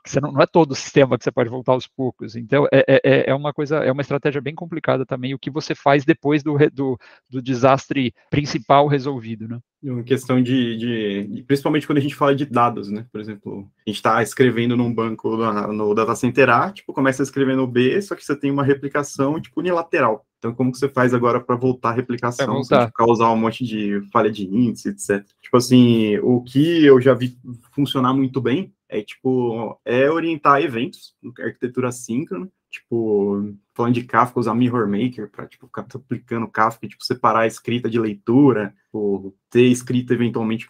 que você não é todo o sistema que você pode voltar aos poucos. Então, é uma coisa, é uma estratégia bem complicada também, o que você faz depois do desastre principal resolvido, né? Uma questão principalmente quando a gente fala de dados, né? Por exemplo, a gente está escrevendo num banco no data center A, tipo, começa a escrever no B, só que você tem uma replicação, tipo, unilateral. Então, como que você faz agora para voltar a replicação, sem causar um monte de falha de índice, etc. Tipo assim, o que eu já vi funcionar muito bem é orientar eventos, arquitetura assíncrona, tipo, falando de Kafka, usar Mirror Maker para, tipo, ficar aplicando Kafka, tipo, separar a escrita de leitura, tipo, ter escrita eventualmente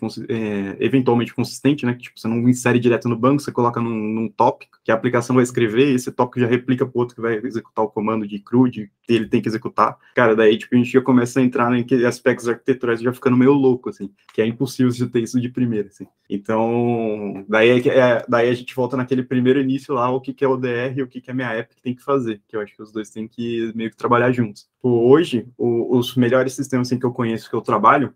consistente, né? Que, tipo, você não insere direto no banco, você coloca num tópico, que a aplicação vai escrever, e esse tópico já replica para o outro que vai executar o comando de CRUD, que ele tem que executar. Cara, daí, tipo, a gente já começa a entrar em aspectos arquiteturais já ficando meio louco, assim, que é impossível você ter isso de primeira, assim. Então, daí a gente volta naquele primeiro início lá, o que é o DR e o que é minha app que tem que fazer, que eu acho que os dois têm que meio que trabalhar juntos. Hoje, os melhores sistemas assim, que eu conheço, que eu trabalho,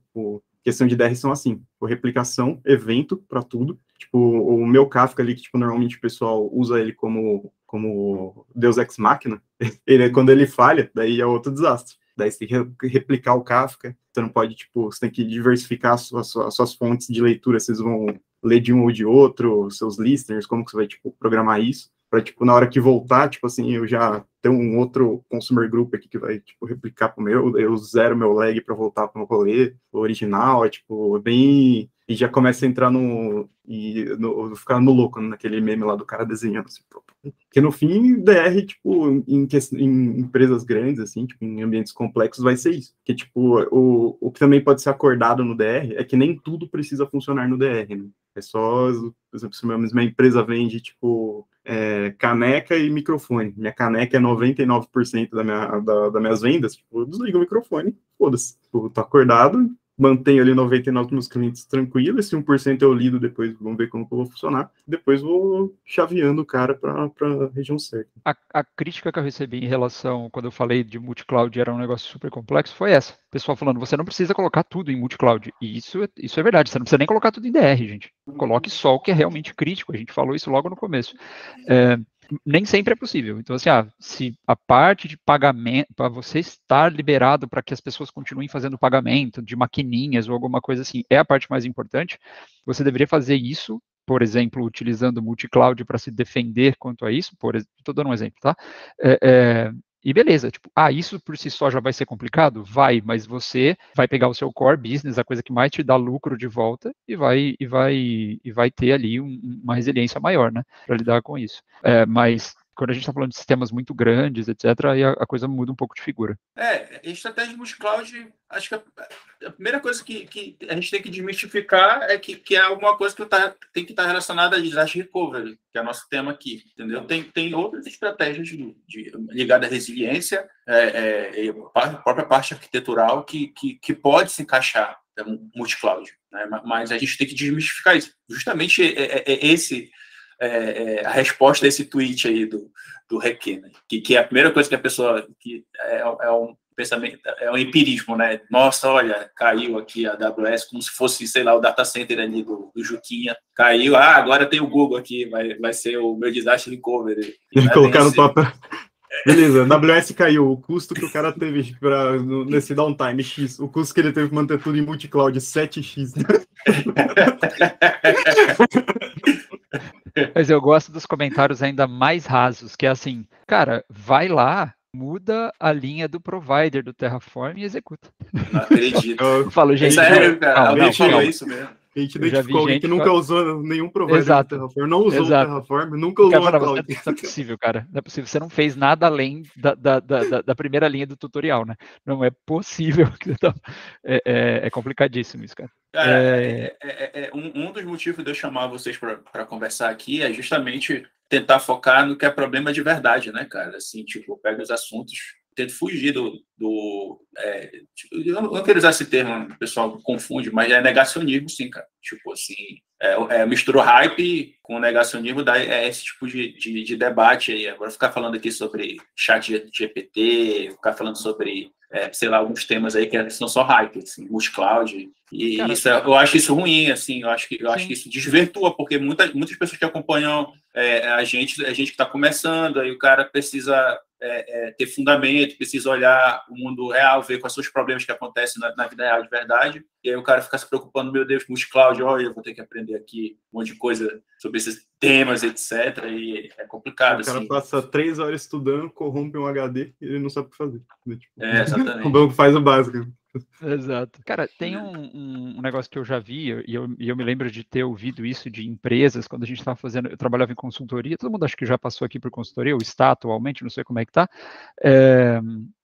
questão de DR são assim, replicação, evento para tudo. Tipo, o meu Kafka ali, que tipo, normalmente o pessoal usa ele como Deus Ex Machina, quando ele falha, daí é outro desastre. Daí você tem que replicar o Kafka, você não pode, tipo, você tem que diversificar as suas fontes de leitura, vocês vão ler de um ou de outro, seus listeners, como que você vai, tipo, programar isso, para, tipo, na hora que voltar, tipo assim, eu já tenho um outro consumer group aqui que vai, tipo, replicar pro meu, eu zero meu lag para voltar pro meu rolê, o original, é, tipo, bem... E já começa a entrar ficar no louco, naquele meme lá do cara desenhando, assim, porque no fim, DR, tipo, em empresas grandes, assim, tipo, em ambientes complexos, vai ser isso. Porque, tipo, o que também pode ser acordado no DR é que nem tudo precisa funcionar no DR, né? É só, por exemplo, se minha empresa vende, tipo, caneca e microfone. Minha caneca é 99% das minhas vendas, tipo, eu desligo o microfone, foda-se. Tipo, tô acordado, mantenho ali 99 dos meus clientes tranquilos, esse 1% eu lido depois, vamos ver como que eu vou funcionar, depois vou chaveando o cara para a região certa. A crítica que eu recebi em relação, quando eu falei de multi-cloud era um negócio super complexo, foi essa. O pessoal falando, você não precisa colocar tudo em multi-cloud. E isso é verdade, você não precisa nem colocar tudo em DR, gente. Coloque só o que é realmente crítico, a gente falou isso logo no começo. Nem sempre é possível. Então, assim, se a parte de pagamento, para você estar liberado para que as pessoas continuem fazendo pagamento de maquininhas ou alguma coisa assim, é a parte mais importante, você deveria fazer isso, por exemplo, utilizando multi-cloud para se defender quanto a isso, estou dando um exemplo, tá? E beleza, tipo, isso por si só já vai ser complicado? Vai, mas você vai pegar o seu core business, a coisa que mais te dá lucro de volta, e vai ter ali uma resiliência maior, né, para lidar com isso. Mas quando a gente está falando de sistemas muito grandes, etc., aí a coisa muda um pouco de figura. Estratégia de multi-cloud, acho que a primeira coisa que a gente tem que desmistificar é que é alguma coisa que tem que estar relacionada a disaster recovery, que é nosso tema aqui, entendeu? Tem outras estratégias ligadas à resiliência, a própria parte arquitetural que pode se encaixar no multi-cloud, né? Mas a gente tem que desmistificar isso. Justamente a resposta a esse tweet aí do Requena, que é a primeira coisa que a pessoa que é um pensamento, é um empirismo, né? Nossa, olha, caiu aqui a AWS como se fosse, sei lá, o data center ali do Juquinha. Caiu, agora tem o Google aqui, vai ser o meu disaster recovery. Colocar no papel. Beleza, a AWS caiu, o custo que o cara teve nesse downtime X, o custo que ele teve para manter tudo em multi-cloud 7x. Mas eu gosto dos comentários ainda mais rasos, que é assim, cara, vai lá, muda a linha do provider do Terraform e executa. Não acredito. Eu falo, gente, sério, cara, alguém falou isso mesmo. A gente identificou alguém que nunca usou nenhum provider Exato. do Terraform, não usou o Terraform, nunca usou a cloud. Não é possível, cara. Não é possível. Você não fez nada além da primeira linha do tutorial, né? Não é possível. É complicadíssimo isso, cara. Um dos motivos de eu chamar vocês para conversar aqui é justamente tentar focar no que é problema de verdade, né, cara? Assim, tipo, pega os assuntos, tento fugir eu não quero usar esse termo, o pessoal confunde, mas é negacionismo, sim, cara. Tipo assim, misturou hype com negacionismo, é esse tipo de debate aí. Agora ficar falando aqui sobre chat GPT, ficar falando sobre, sei lá, alguns temas aí que são só hype, assim, multi-cloud. E cara, eu acho isso ruim, assim, eu acho que isso desvirtua, porque muitas pessoas que acompanham a gente que está começando, aí o cara precisa ter fundamento, precisa olhar o mundo real, ver quais são os problemas que acontecem na vida real de verdade, e aí o cara fica se preocupando, meu Deus, multi-cloud, olha, eu vou ter que aprender aqui um monte de coisa sobre esses temas, etc, e é complicado. O cara assim. passa 3 horas estudando, corrompe um HD e ele não sabe o que fazer. Tipo, exatamente. O banco faz o básico. Exato. Cara, tem um negócio que eu já vi, e eu me lembro de ter ouvido isso de empresas, quando a gente estava fazendo, eu trabalhava em consultoria, todo mundo acho que já passou aqui por consultoria, ou está atualmente, não sei como é que está,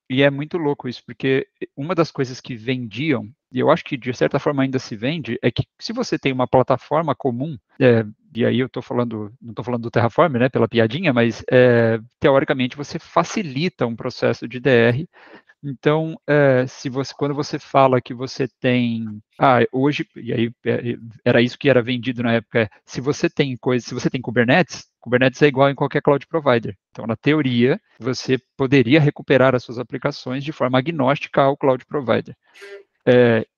E é muito louco isso, porque uma das coisas que vendiam, e eu acho que de certa forma ainda se vende, é que se você tem uma plataforma comum, e aí eu não estou falando do Terraform, né, pela piadinha, mas teoricamente você facilita um processo de DR. Então, quando você fala que você tem, hoje, e aí era isso que era vendido na época, se você tem Kubernetes é igual em qualquer cloud provider. Então, na teoria, você poderia recuperar as suas aplicações de forma agnóstica ao cloud provider.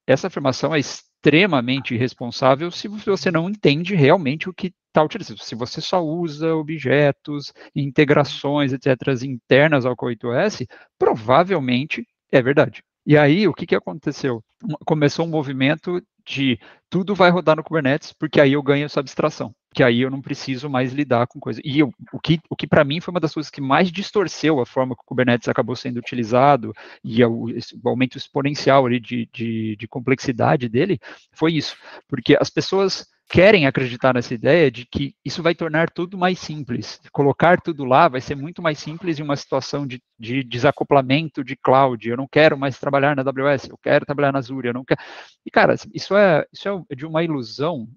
Essa afirmação é extremamente irresponsável se você não entende realmente o que está utilizando. Se você só usa objetos, integrações, etc., internas ao K8s, provavelmente é verdade. E aí, o que aconteceu? Começou um movimento de tudo vai rodar no Kubernetes, porque aí eu ganho essa abstração, que aí eu não preciso mais lidar com coisa. E o que para mim foi uma das coisas que mais distorceu a forma que o Kubernetes acabou sendo utilizado e o aumento exponencial ali de complexidade dele, foi isso. Porque as pessoas querem acreditar nessa ideia de que isso vai tornar tudo mais simples. Colocar tudo lá vai ser muito mais simples em uma situação de desacoplamento de cloud. Eu não quero mais trabalhar na AWS, eu quero trabalhar na Azure, eu não quero... E, cara, isso é de uma ilusão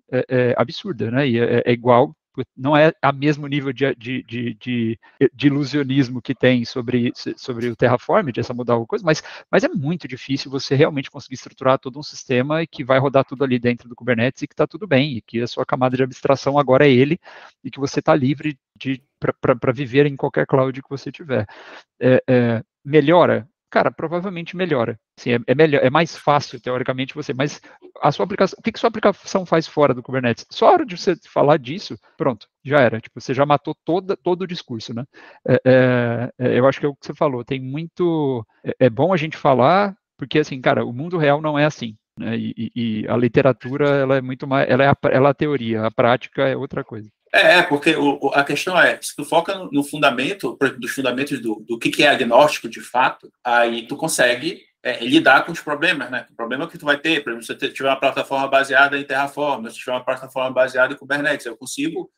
absurda, né? E é igual, não é a mesmo nível de ilusionismo que tem sobre o Terraform, de essa mudar alguma coisa, mas é muito difícil você realmente conseguir estruturar todo um sistema que vai rodar tudo ali dentro do Kubernetes e que está tudo bem, e que a sua camada de abstração agora é ele, e que você está livre para viver em qualquer cloud que você tiver. Melhora? Cara, provavelmente melhora. Sim, melhor, é mais fácil, teoricamente, mas a sua aplicação, o que sua aplicação faz fora do Kubernetes? Só a hora de você falar disso, pronto, já era. Tipo, você já matou todo o discurso, né? Eu acho que é o que você falou. Tem muito... É bom a gente falar, porque, assim, cara, o mundo real não é assim. Né? E a literatura, ela é muito mais... Ela é a teoria, a prática é outra coisa. Porque a questão é, se tu foca no fundamento, dos fundamentos do que é agnóstico de fato, aí tu consegue lidar com os problemas, né? O problema que tu vai ter, por exemplo, se você tiver uma plataforma baseada em Terraform, se tiver uma plataforma baseada em Kubernetes, eu consigo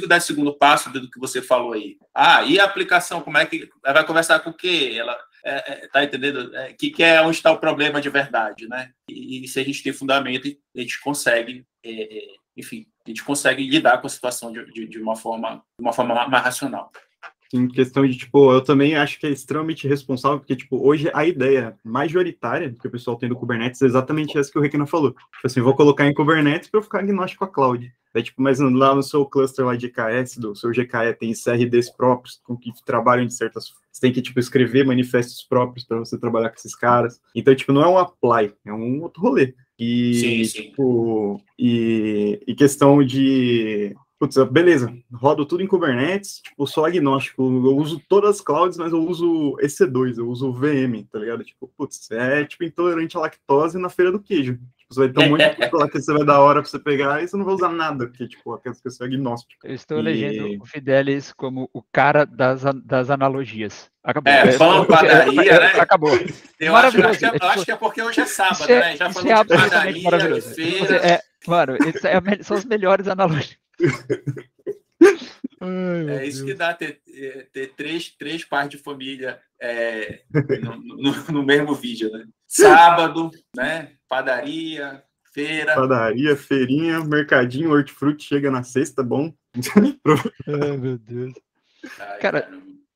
dar esse segundo passo do que você falou aí. E a aplicação, como é que ela vai conversar com o quê? Ela tá entendendo? Que é onde está o problema de verdade, né? E se a gente tem fundamento, a gente consegue, enfim, a gente consegue lidar com a situação de uma forma mais racional. Em questão de, tipo, eu também acho que é extremamente responsável, porque, tipo, hoje a ideia majoritária que o pessoal tem do Kubernetes é exatamente essa que o Requena falou. Tipo assim, vou colocar em Kubernetes para eu ficar agnóstico à cloud. Tipo, mas lá no seu cluster lá de EKS, do seu GKE, tem CRDs próprios com que trabalham de certas... Você tem que, tipo, escrever manifestos próprios para você trabalhar com esses caras. Então, tipo, não é um apply, é um outro rolê. Sim. Tipo, e questão de... Putz, beleza, rodo tudo em Kubernetes, tipo, sou agnóstico, eu uso todas as clouds, mas eu uso EC2, eu uso VM, tá ligado? Tipo, putz, tipo, intolerante à lactose na feira do queijo. Tipo, você vai ter um monte de coisa lá que você vai dar hora pra você pegar e você não vai usar nada, porque, tipo, aquelas pessoas agnósticas. Eu estou elegendo o Fidelis como o cara das analogias. Acabou. Pão, padaria, né? Acabou. Eu acho que é porque hoje é sábado, né? Já falou de padaria, de feira. Mano, são as melhores analogias. Isso que dá ter três pais de família no mesmo vídeo, né? Sábado, né? Padaria, feira. Padaria, feirinha, mercadinho, hortifruti, chega na sexta, bom. Ai, meu Deus. Cara,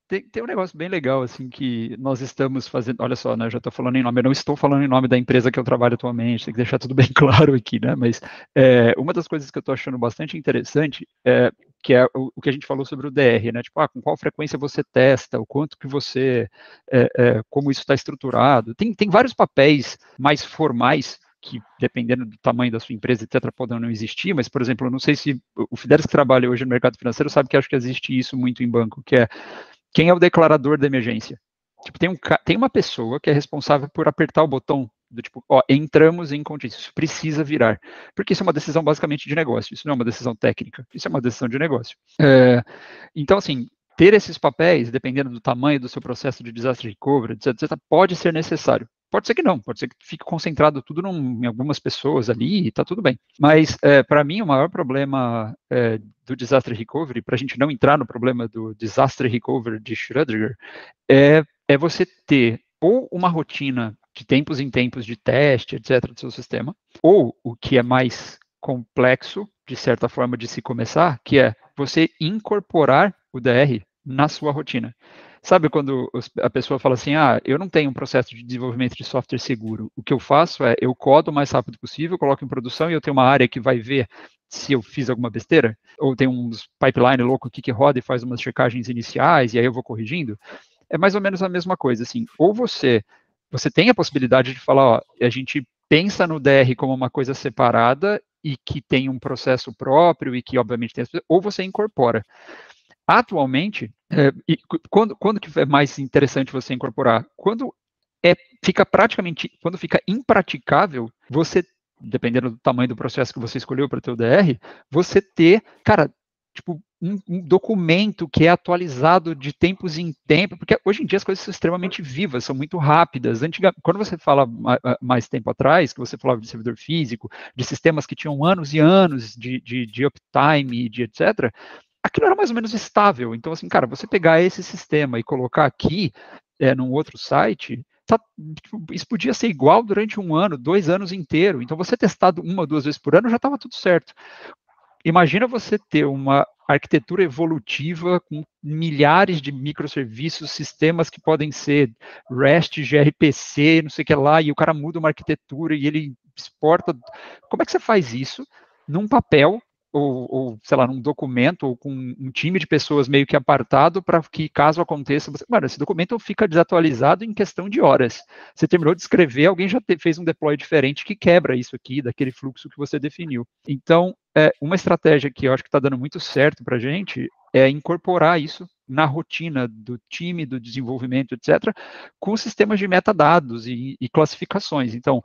tem um negócio bem legal, assim, que nós estamos fazendo. Olha só, né? Eu já estou falando em nome, eu não estou falando em nome da empresa que eu trabalho atualmente, tem que deixar tudo bem claro aqui, né? Mas uma das coisas que eu estou achando bastante interessante que é o que a gente falou sobre o DR, né? Tipo, com qual frequência você testa, o quanto que você, como isso está estruturado. Tem vários papéis mais formais que, dependendo do tamanho da sua empresa, etc., podem não existir, mas, por exemplo, eu não sei se o Fidelis que trabalha hoje no mercado financeiro sabe que acho que existe isso muito em banco, que é quem é o declarador da emergência. Tipo, tem uma pessoa que é responsável por apertar o botão do tipo, entramos em contingência, isso precisa virar. Porque isso é uma decisão basicamente de negócio, isso não é uma decisão técnica, isso é uma decisão de negócio. Então, assim, ter esses papéis, dependendo do tamanho do seu processo de disaster recovery, etc., pode ser necessário. Pode ser que não, pode ser que fique concentrado tudo em algumas pessoas ali e está tudo bem. Mas, para mim, o maior problema do disaster recovery, para a gente não entrar no problema do disaster recovery de Schrödinger, é você ter ou uma rotina de tempos em tempos de teste, etc., do seu sistema, ou o que é mais complexo, de certa forma, de se começar, que é você incorporar o DR na sua rotina. Sabe quando a pessoa fala assim, eu não tenho um processo de desenvolvimento de software seguro, o que eu faço é, eu codo o mais rápido possível, coloco em produção e eu tenho uma área que vai ver se eu fiz alguma besteira, ou tem uns pipeline louco aqui que roda e faz umas checagens iniciais, e aí eu vou corrigindo. É mais ou menos a mesma coisa, assim, ou você tem a possibilidade de falar, ó, a gente pensa no DR como uma coisa separada e que tem um processo próprio e que, obviamente, tem... Ou você incorpora. Atualmente, quando que é mais interessante você incorporar? Quando fica impraticável, você, dependendo do tamanho do processo que você escolheu para ter o DR, você ter, cara, tipo, um documento que é atualizado de tempos em tempo, porque hoje em dia as coisas são extremamente vivas, são muito rápidas. Quando você fala mais tempo atrás, que você falava de servidor físico, de sistemas que tinham anos e anos de uptime, de etc., aquilo era mais ou menos estável. Então, assim, cara, você pegar esse sistema e colocar aqui, num outro site, isso podia ser igual durante 1 ano, 2 anos inteiro. Então, você testado 1 ou 2 vezes por ano, já estava tudo certo. Imagina você ter uma arquitetura evolutiva com milhares de microserviços, sistemas que podem ser REST, gRPC, não sei o que lá, e o cara muda uma arquitetura e ele exporta. Como é que você faz isso num papel, ou sei lá, num documento, ou com um time de pessoas meio que apartado para que, caso aconteça, mano, esse documento fica desatualizado em questão de horas. Você terminou de escrever, alguém já fez um deploy diferente que quebra isso aqui, daquele fluxo que você definiu. Então, uma estratégia que eu acho que está dando muito certo para a gente é incorporar isso na rotina do time, do desenvolvimento, etc., com sistemas de metadados e classificações. Então,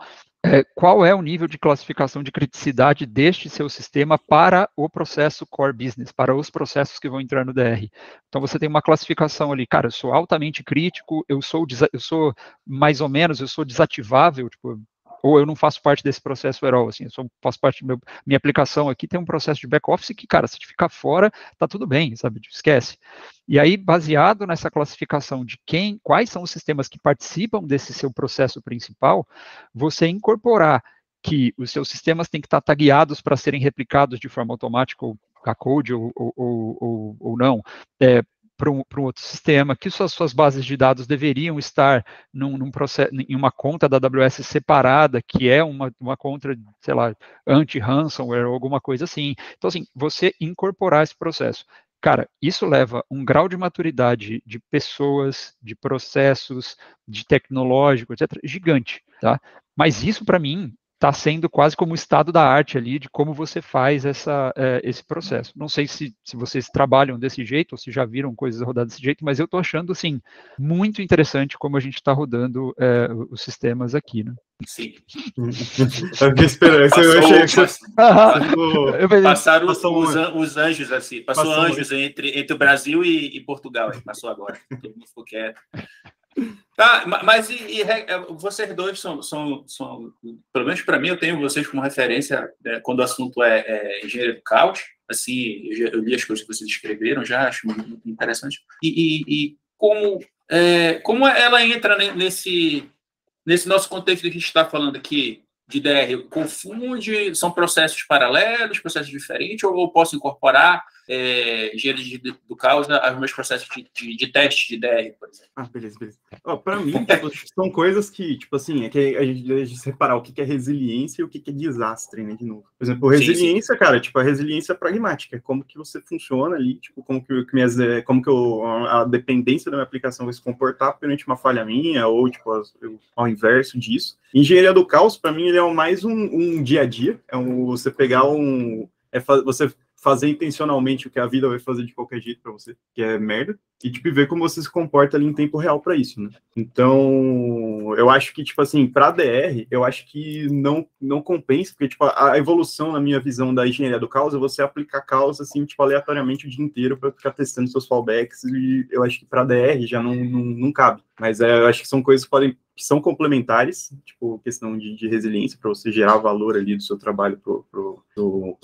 qual é o nível de classificação de criticidade deste seu sistema para o processo core business, para os processos que vão entrar no DR. Então, você tem uma classificação ali, cara, eu sou altamente crítico, eu sou mais ou menos, eu sou desativável, tipo, ou eu não faço parte desse processo at all, assim, faço parte minha aplicação aqui tem um processo de back-office que, cara, se ficar fora, tá tudo bem, sabe, esquece. E aí, baseado nessa classificação de quais são os sistemas que participam desse seu processo principal, você incorporar que os seus sistemas têm que estar tagueados para serem replicados de forma automática, ou a code, ou não, para um outro sistema, que suas bases de dados deveriam estar num processo, em uma conta da AWS separada, que é uma conta, sei lá, anti-ransomware ou alguma coisa assim. Então, assim, você incorporar esse processo. Cara, isso leva um grau de maturidade de pessoas, de processos, de tecnológico, etc., gigante, tá? Mas isso, para mim, está sendo quase como o estado da arte ali, de como você faz esse processo. Não sei se vocês trabalham desse jeito, ou se já viram coisas rodar desse jeito, mas eu estou achando, assim, muito interessante como a gente está rodando os sistemas aqui, né? Sim. Eu fiquei esperando. Passaram os anjos, assim. Passou anjos entre o Brasil e Portugal. Passou agora. Todo mundo ficou quieto. Tá, mas vocês dois são, pelo menos para mim, eu tenho vocês como referência quando o assunto é engenharia do caos. Assim, eu li as coisas que vocês escreveram, já acho muito interessante. E como ela entra nesse nosso contexto que a gente está falando aqui de DR, confunde, são processos paralelos, processos diferentes, ou posso incorporar engenharia do caos aos meus processos de teste de DR, por exemplo? Beleza. Para mim, tipo, são coisas que, tipo assim, é que a gente deve separar o que é resiliência e o que é desastre, né, de novo. Por exemplo, resiliência, sim. Cara, tipo, a resiliência pragmática, como que você funciona ali, tipo, como que a dependência da minha aplicação vai se comportar perante uma falha minha, ou, tipo, ao inverso disso. Engenharia do caos, para mim, ele é mais um dia a dia, você pegar você fazer intencionalmente o que a vida vai fazer de qualquer jeito para você, que é merda, e, tipo, ver como você se comporta ali em tempo real para isso, né? Então, eu acho que, tipo assim, para DR, eu acho que não compensa, porque, tipo, a evolução, na minha visão da engenharia do caos, é você aplicar caos, assim, tipo, aleatoriamente o dia inteiro para ficar testando seus fallbacks, e eu acho que para DR já não cabe. Mas eu acho que são coisas que são complementares, tipo, questão de resiliência, para você gerar valor ali do seu trabalho pro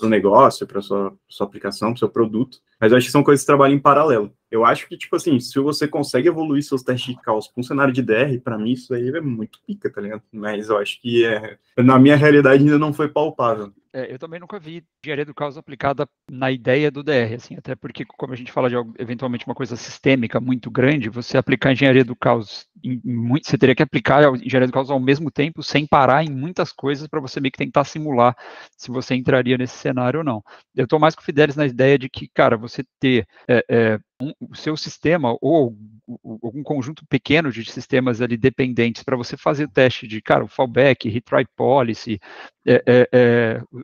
negócio, para sua aplicação, pro seu produto. Mas eu acho que são coisas que trabalham em paralelo. Eu acho que, tipo assim, se você consegue evoluir seus testes de caos com um cenário de DR, pra mim isso aí é muito pica, tá ligado? Mas eu acho que na minha realidade ainda não foi palpável. Eu também nunca vi engenharia do caos aplicada na ideia do DR, assim, até porque, como a gente fala de algo, eventualmente uma coisa sistêmica muito grande, você aplicar engenharia do caos, você teria que aplicar a engenharia do caos ao mesmo tempo, sem parar em muitas coisas, para você meio que tentar simular se você entraria nesse cenário ou não. Eu estou mais com o Fidelis na ideia de que, cara, você ter o seu sistema ou algum conjunto pequeno de sistemas ali dependentes para você fazer o teste de, cara, o fallback, retry policy,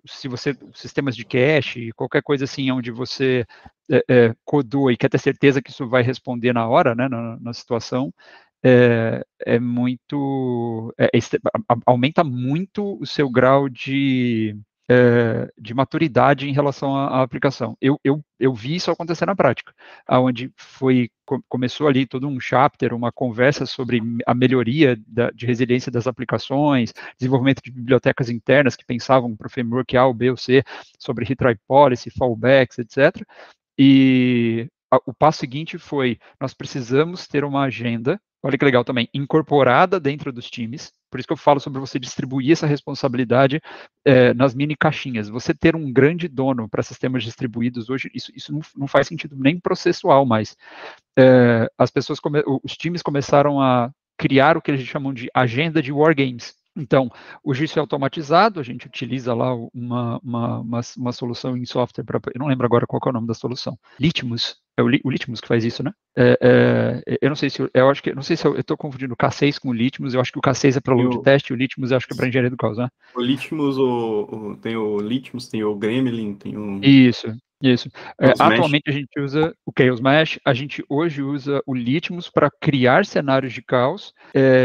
se você, sistemas de cache, qualquer coisa assim, onde você codou e quer ter certeza que isso vai responder na hora, né, na situação, aumenta muito o seu grau de maturidade em relação à aplicação. Eu vi isso acontecer na prática, onde começou ali todo um chapter, uma conversa sobre a melhoria de resiliência das aplicações, desenvolvimento de bibliotecas internas que pensavam para o framework A, ou B ou C, sobre retry policy, fallbacks, etc. E o passo seguinte foi, nós precisamos ter uma agenda, olha que legal também, incorporada dentro dos times, por isso que eu falo sobre você distribuir essa responsabilidade nas mini caixinhas. Você ter um grande dono para sistemas distribuídos hoje, isso não faz sentido nem processual mais. Os times começaram a criar o que eles chamam de agenda de wargames. Então, hoje isso é automatizado, a gente utiliza lá uma solução em software, eu não lembro agora qual é o nome da solução. Litmus, é o Litmus que faz isso, né? Eu não sei se eu estou confundindo o K6 com o Litmus, eu acho que o K6 é para load test, e o Litmus eu acho que é para engenharia do caos, né? O Litmus, tem o Litmus, tem o Gremlin, tem o... Isso. Atualmente a gente usa o Chaos Mesh, a gente hoje usa o Litmus para criar cenários de caos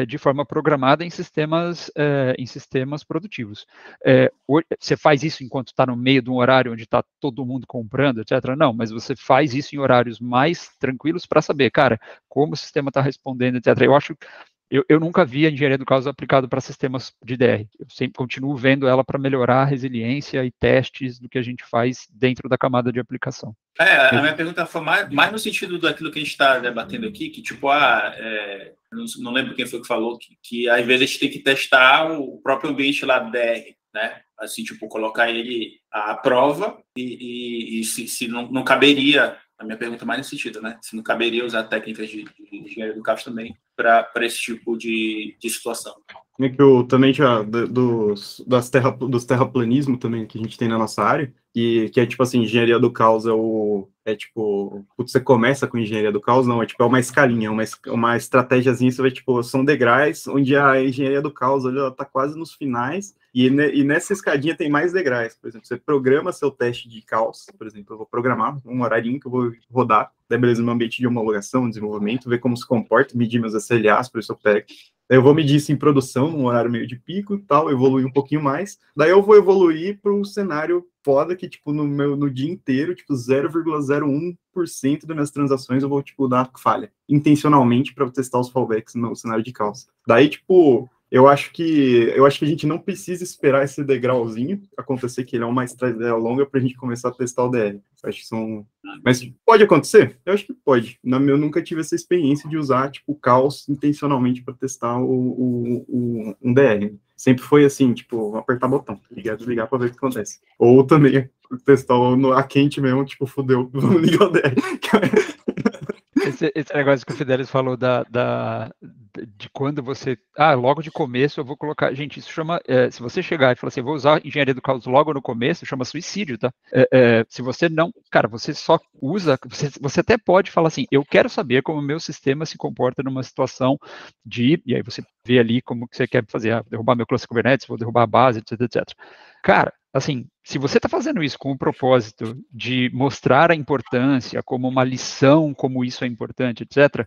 de forma programada em sistemas produtivos. Você faz isso enquanto está no meio de um horário onde está todo mundo comprando, etc. Não, mas você faz isso em horários mais tranquilos para saber, cara, como o sistema está respondendo, etc. Eu nunca vi a engenharia do caos aplicada para sistemas de DR. Eu sempre continuo vendo ela para melhorar a resiliência e testes do que a gente faz dentro da camada de aplicação. A minha pergunta foi mais no sentido daquilo que a gente está debatendo aqui, que tipo, não lembro quem foi que falou que às vezes a gente tem que testar o próprio ambiente lá do DR, né? Assim, tipo, colocar ele à prova e se não caberia, a minha pergunta mais nesse sentido, né? Se não caberia usar técnicas de engenharia do caos também para esse tipo de situação. É que eu também já, dos terraplanismo também que a gente tem na nossa área, que é tipo assim, engenharia do caos você começa com engenharia do caos, não, é uma escalinha, uma estratégiazinha, você vai, são degraus, onde a engenharia do caos, ela tá quase nos finais, e nessa escadinha tem mais degraus. Por exemplo, você programa seu teste de caos, por exemplo, eu vou programar um horarinho que eu vou rodar, daí beleza, no ambiente de homologação, desenvolvimento, ver como se comporta, medir meus SLAs, por isso eu pego. Daí eu vou medir isso em produção, num horário meio de pico e tal, evoluir um pouquinho mais. Daí eu vou evoluir para um cenário foda que, no dia inteiro, 0,01% das minhas transações eu vou, dar falha, intencionalmente, para testar os fallbacks no cenário de caos. Daí, eu acho que a gente não precisa esperar esse degrauzinho acontecer, que ele é uma estratégia longa, para a gente começar a testar o DR. Acho que Mas pode acontecer? Eu acho que pode. Eu nunca tive essa experiência de usar, caos intencionalmente para testar um DR. Sempre foi assim, apertar botão, ligar, desligar para ver o que acontece. Ou também testar a quente mesmo, fudeu, vamos ligar o DR. Esse negócio que o Fidelis falou de quando você... logo de começo eu vou colocar... Gente, isso chama... se você chegar e falar assim, vou usar engenharia do caos logo no começo, chama suicídio, tá? Se você não... Cara, você só usa... Você até pode falar assim, eu quero saber como o meu sistema se comporta numa situação de... E aí você vê ali como que você quer fazer. Derrubar meu cluster Kubernetes, vou derrubar a base, etc. Cara, assim, se você está fazendo isso com o propósito de mostrar a importância, como uma lição, como isso é importante, etc.,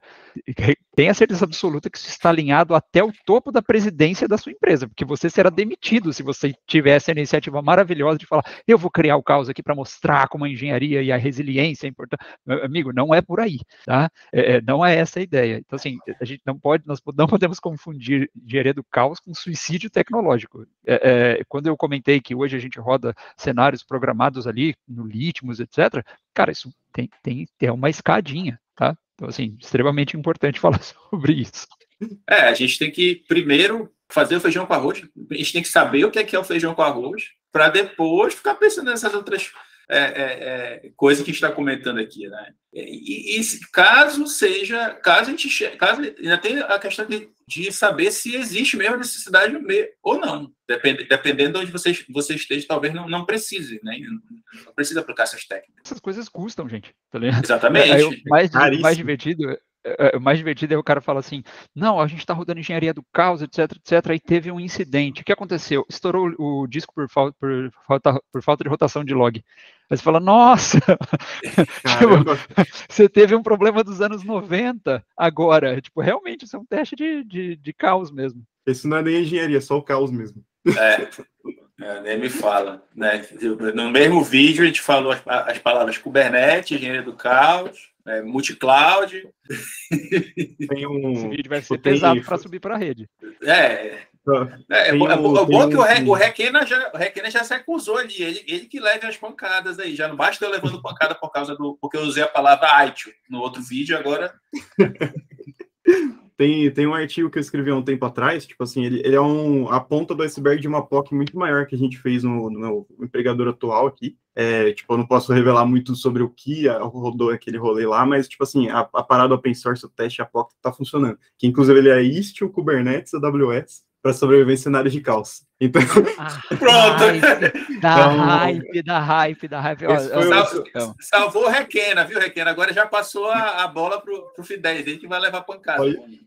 tenha certeza absoluta que isso está alinhado até o topo da presidência da sua empresa, porque você será demitido se você tivesse a iniciativa maravilhosa de falar, eu vou criar o caos aqui para mostrar como a engenharia e a resiliência é importante. Meu amigo, não é por aí, tá? Não é essa a ideia. Então, assim, a gente nós não podemos confundir engenharia do caos com suicídio tecnológico. Quando eu comentei que hoje a gente roda cenários programados ali no Litmus, etc., cara, isso tem uma escadinha. tá? Então, assim, extremamente importante falar sobre isso. A gente tem que primeiro fazer o feijão com arroz, a gente tem que saber o que é o feijão com arroz, para depois ficar pensando nessas outras coisas que a gente está comentando aqui, né? E caso ainda tem a questão de saber se existe mesmo necessidade ou não, dependendo de onde você esteja, talvez não precise, né? Não precisa aplicar essas técnicas. Essas coisas custam, gente, tá ligado? Exatamente. O mais divertido é o cara falar assim, não, a gente está rodando engenharia do caos, etc, e teve um incidente. O que aconteceu? Estourou o disco por falta de rotação de log. Aí você fala, nossa, tipo, você teve um problema dos anos 90 agora. Tipo, realmente, isso é um teste de caos mesmo. Isso não é nem engenharia, é só o caos mesmo. Nem me fala, né? No mesmo vídeo a gente falou as palavras Kubernetes, engenharia do caos, multicloud. Esse vídeo vai ser pesado para subir para a rede. Bom que o Requena já se acusou ali, ele que leva as pancadas aí, já não basta eu levando pancada porque eu usei a palavra ITIL no outro vídeo, agora... Tem um artigo que eu escrevi há um tempo atrás, tipo assim, ele é a ponta do iceberg de uma POC muito maior que a gente fez no meu empregador atual aqui. Tipo, eu não posso revelar muito sobre o que rodou aquele rolê lá, mas, tipo assim, a parada open source, o teste, a POC tá funcionando. Que, inclusive, ele é Istio, Kubernetes, AWS, para sobreviver em cenários de caos. Então... Pronto! Da hype. Salvou o Requena, viu, Requena? Agora já passou a bola pro Fidesz, ele que vai levar pancada.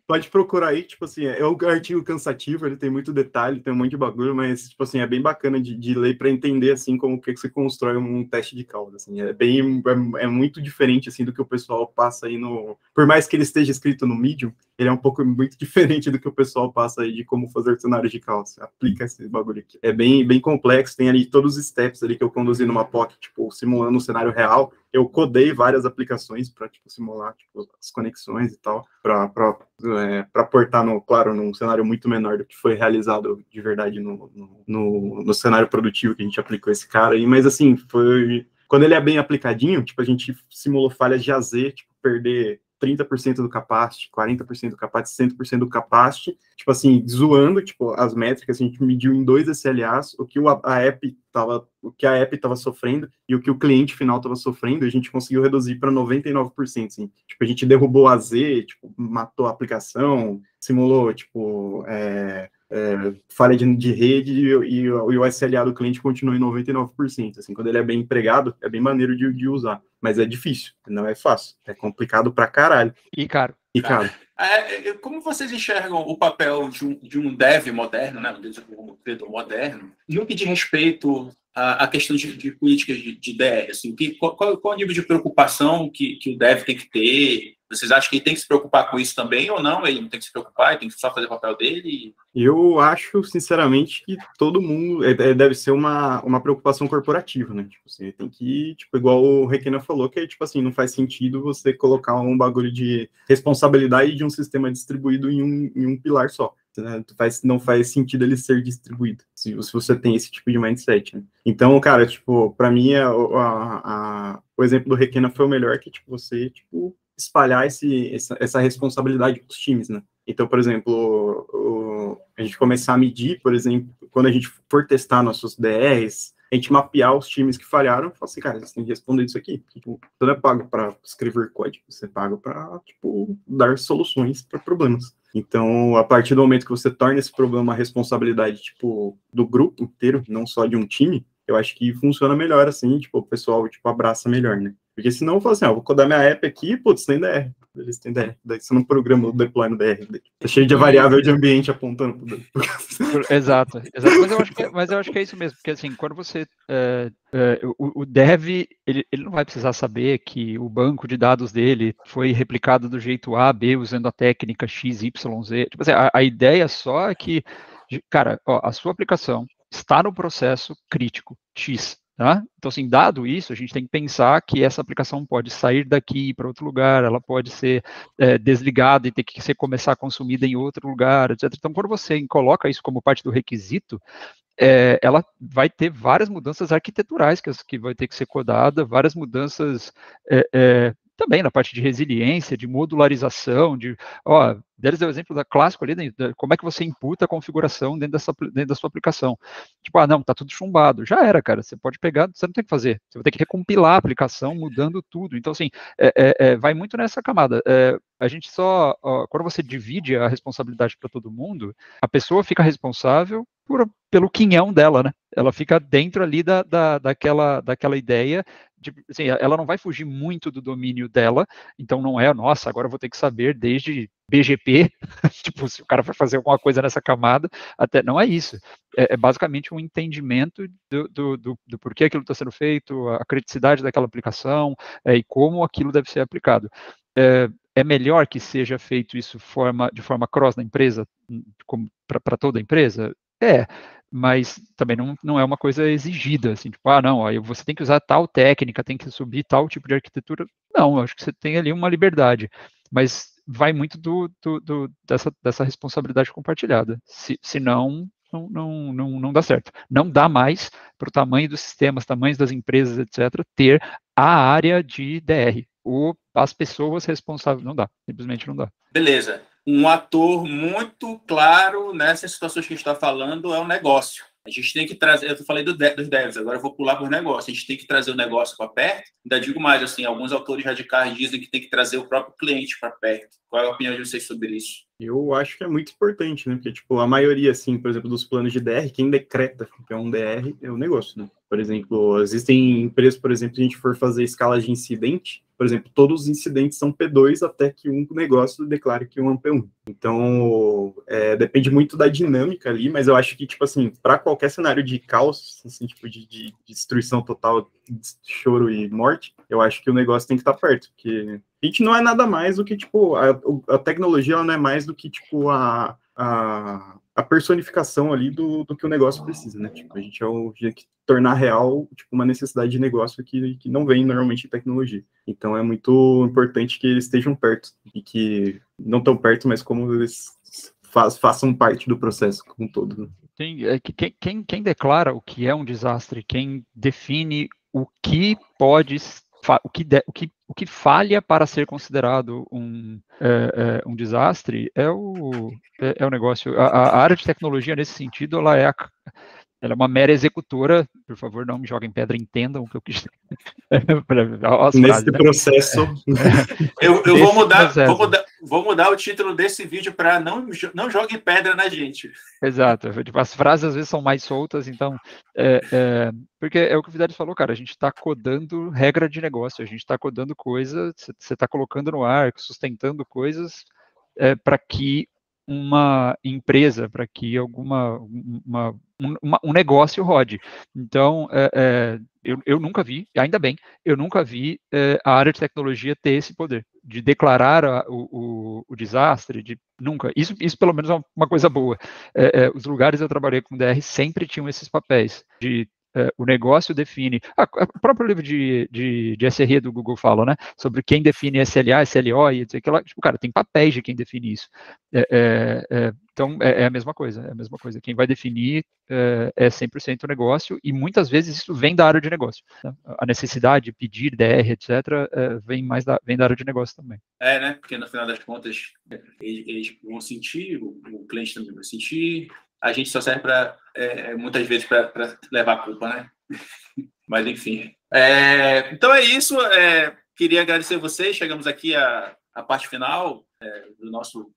Pode procurar aí, tipo assim, é um artigo cansativo, ele tem muito detalhe, tem um monte de bagulho, mas, tipo assim, é bem bacana de ler para entender, assim, como que você constrói um teste de caos, assim. É muito diferente, assim, do que o pessoal passa aí no... Por mais que ele esteja escrito no Medium, ele é um pouco muito diferente do que o pessoal passa aí de como fazer cenários de caos. Aplica esse bagulho aqui. É bem complexo, tem ali todos os steps ali que eu conduzi numa POC, tipo, simulando um cenário real. Eu codei várias aplicações para, tipo, simular, tipo, as conexões e tal, para portar, num cenário muito menor do que foi realizado de verdade no cenário produtivo que a gente aplicou esse cara aí. Mas, assim, quando ele é bem aplicadinho, tipo, a gente simulou falhas de AZ, tipo, perder 30% do capacity, 40% do capacity, 100% do capacity, tipo assim, zoando, tipo, as métricas, a gente mediu em 2 SLAs, o que a app estava sofrendo e o que o cliente final estava sofrendo, a gente conseguiu reduzir para 99%, assim. Tipo, a gente derrubou a AZ, tipo, matou a aplicação, simulou, tipo, falha de rede e o SLA do cliente continua em 99%, assim, quando ele é bem empregado, é bem maneiro de usar, mas é difícil, não é fácil, é complicado pra caralho. E caro. Como vocês enxergam o papel de um dev moderno, né, um desenvolvedor moderno, no que diz respeito à questão de políticas de DR? Assim, qual o nível de preocupação que o dev tem que ter? Vocês acham que ele tem que se preocupar com isso também ou não? Ele não tem que se preocupar, ele tem que só fazer o papel dele? Eu acho, sinceramente, que todo mundo deve ser uma preocupação corporativa, né? Tipo, você tem que, tipo, igual o Requena falou, que tipo assim, não faz sentido você colocar um bagulho de responsabilidade de um sistema distribuído em um pilar só. Né? Não faz sentido ele ser distribuído, se você tem esse tipo de mindset, né? Então, cara, tipo, para mim, o exemplo do Requena foi o melhor, que, tipo, você, tipo, espalhar essa responsabilidade para os times, né? Então, por exemplo, a gente começar a medir, por exemplo, quando a gente for testar nossos DRs, a gente mapear os times que falharam, falar assim, cara, você tem que responder isso aqui. Tipo, você não é pago para escrever código, você é pago para, tipo, dar soluções para problemas. Então, a partir do momento que você torna esse problema uma responsabilidade, tipo, do grupo inteiro, não só de um time, eu acho que funciona melhor, assim, tipo, o pessoal, tipo, abraça melhor, né? Porque senão eu falo assim, vou codar minha app aqui, putz, tem DR. Eles têm DR. Daí você não programa o deploy no DR. Tá cheio de variável de ambiente apontando. Exato. Mas eu acho que é isso mesmo, porque assim, quando você... o dev, ele não vai precisar saber que o banco de dados dele foi replicado do jeito A, B, usando a técnica X, Y, Z. Tipo assim, a ideia só é que, cara, a sua aplicação está no processo crítico X. Tá? Então, assim, dado isso, a gente tem que pensar que essa aplicação pode sair daqui para outro lugar, ela pode ser desligada e ter que começar a consumida em outro lugar, etc. Então, quando você coloca isso como parte do requisito, ela vai ter várias mudanças arquiteturais que vai ter que ser codada, várias mudanças também na parte de resiliência, de modularização, deles deu o exemplo da clássico ali, como é que você imputa a configuração dentro da sua aplicação. Tipo, não, tá tudo chumbado. Já era, cara, você pode pegar, você não tem que fazer, você vai ter que recompilar a aplicação mudando tudo. Então, assim, vai muito nessa camada. A gente quando você divide a responsabilidade para todo mundo, a pessoa fica responsável pelo quinhão dela, né? Ela fica dentro ali daquela ideia, assim, ela não vai fugir muito do domínio dela, então não é, nossa, agora eu vou ter que saber desde BGP, tipo, se o cara for fazer alguma coisa nessa camada, até não é isso. É basicamente um entendimento do porquê aquilo está sendo feito, a criticidade daquela aplicação, e como aquilo deve ser aplicado. É melhor que seja feito isso de forma cross na empresa, para toda a empresa? Mas também não é uma coisa exigida, assim, tipo, não, aí você tem que usar tal técnica, tem que subir tal tipo de arquitetura. Não, acho que você tem ali uma liberdade, mas vai muito dessa responsabilidade compartilhada. Se não dá certo. Não dá mais para o tamanho dos sistemas, tamanhos das empresas, etc., ter a área de DR, ou as pessoas responsáveis. Não dá, simplesmente não dá. Beleza. Um ator muito claro nessas situações que a gente está falando é o negócio. A gente tem que trazer, eu falei dos devs, agora eu vou pular para os negócios. A gente tem que trazer o negócio para perto. Ainda digo mais, assim, alguns autores radicais dizem que tem que trazer o próprio cliente para perto. Qual é a opinião de vocês sobre isso? Eu acho que é muito importante, né? Porque, tipo, a maioria, assim, por exemplo, dos planos de DR, quem decreta que é um DR é o negócio, né? Por exemplo, existem empresas, por exemplo, se a gente for fazer escala de incidente, por exemplo, todos os incidentes são P2 até que um negócio declare que um é um P1. Então, depende muito da dinâmica ali, mas eu acho que, tipo assim, para qualquer cenário de caos, assim, tipo, de destruição total, de choro e morte, eu acho que o negócio tem que estar perto, porque a gente não é nada mais do que, tipo, a tecnologia ela não é mais do que, tipo, a personificação ali do que o negócio precisa, né? Tipo, a gente tem que tornar real, tipo, uma necessidade de negócio que não vem normalmente em tecnologia. Então, é muito importante que eles estejam perto, e que não tão perto, mas como eles façam parte do processo como um todo, né? Quem declara o que é um desastre, quem define o que pode, o que falha para ser considerado um desastre é o negócio. A área de tecnologia, nesse sentido, ela é uma mera executora. Por favor, não me joguem pedra, entendam o que eu quis dizer. Nesse processo. Eu vou mudar o título desse vídeo para não joguem pedra na gente. Exato. Tipo, as frases às vezes são mais soltas, então. Porque é o que o Fidelis falou, cara. A gente está codando regra de negócio, a gente está codando coisas, você está colocando no ar, sustentando coisas para que uma empresa, para que um negócio rode. Então, eu nunca vi, ainda bem, eu nunca vi a área de tecnologia ter esse poder de declarar o desastre, nunca. Isso pelo menos é uma coisa boa. Os lugares que eu trabalhei com DR sempre tinham esses papéis de o negócio define. O próprio livro de SRE do Google fala, né? Sobre quem define SLA, SLO e etc. Tipo, cara, tem papéis de quem define isso. Então, é a mesma coisa. É a mesma coisa. Quem vai definir é 100% o negócio, e muitas vezes isso vem da área de negócio. Né? A necessidade de pedir DR, etc., vem da área de negócio também. Né? Porque no final das contas, eles vão sentir, o cliente também vai sentir. A gente só serve muitas vezes para levar a culpa, né? Mas, enfim. Então é isso. Queria agradecer a vocês. Chegamos aqui à parte final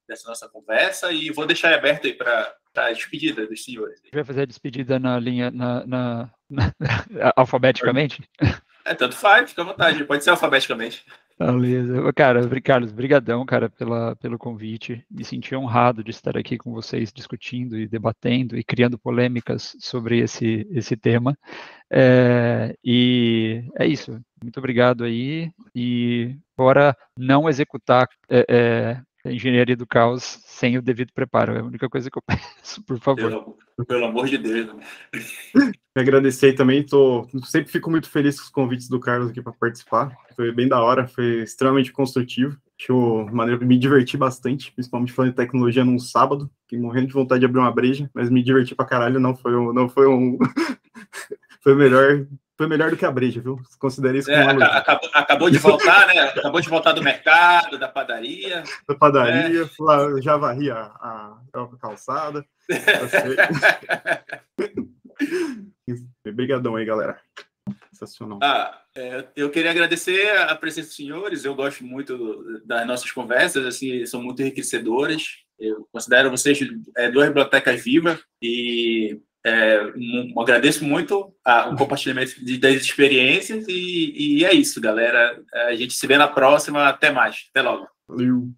dessa nossa conversa, e vou deixar aberto aí para a despedida dos senhores. A gente vai fazer a despedida na linha alfabeticamente? Tanto faz, fica à vontade. Pode ser alfabeticamente. Beleza. Cara, Carlos, brigadão, cara, pelo convite. Me senti honrado de estar aqui com vocês discutindo e debatendo e criando polêmicas sobre esse tema. E é isso. Muito obrigado aí. E bora não executar a engenharia do caos sem o devido preparo. É a única coisa que eu peço, por favor. Pelo amor de Deus. Me agradecer também, sempre fico muito feliz com os convites do Carlos aqui para participar. Foi bem da hora, foi extremamente construtivo. Acho maneiro, me diverti bastante, principalmente falando de tecnologia num sábado, fiquei morrendo de vontade de abrir uma breja, mas me diverti pra caralho, não foi foi o melhor foi melhor do que a breja, viu? Considerei isso como uma acabou de voltar, né? Acabou de voltar do mercado, da padaria. Da padaria, já varri a calçada. Obrigadão aí, galera. Sensacional. Eu queria agradecer a presença dos senhores. Eu gosto muito das nossas conversas, assim, são muito enriquecedoras. Eu considero vocês duas bibliotecas vivas e agradeço muito o compartilhamento das experiências e é isso, galera. A gente se vê na próxima. Até mais. Até logo. Valeu.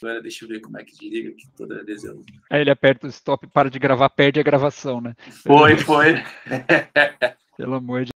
Agora deixa eu ver como é que desliga aqui toda vez. Aí ele aperta o stop, para de gravar, perde a gravação, né? Foi. Pelo amor de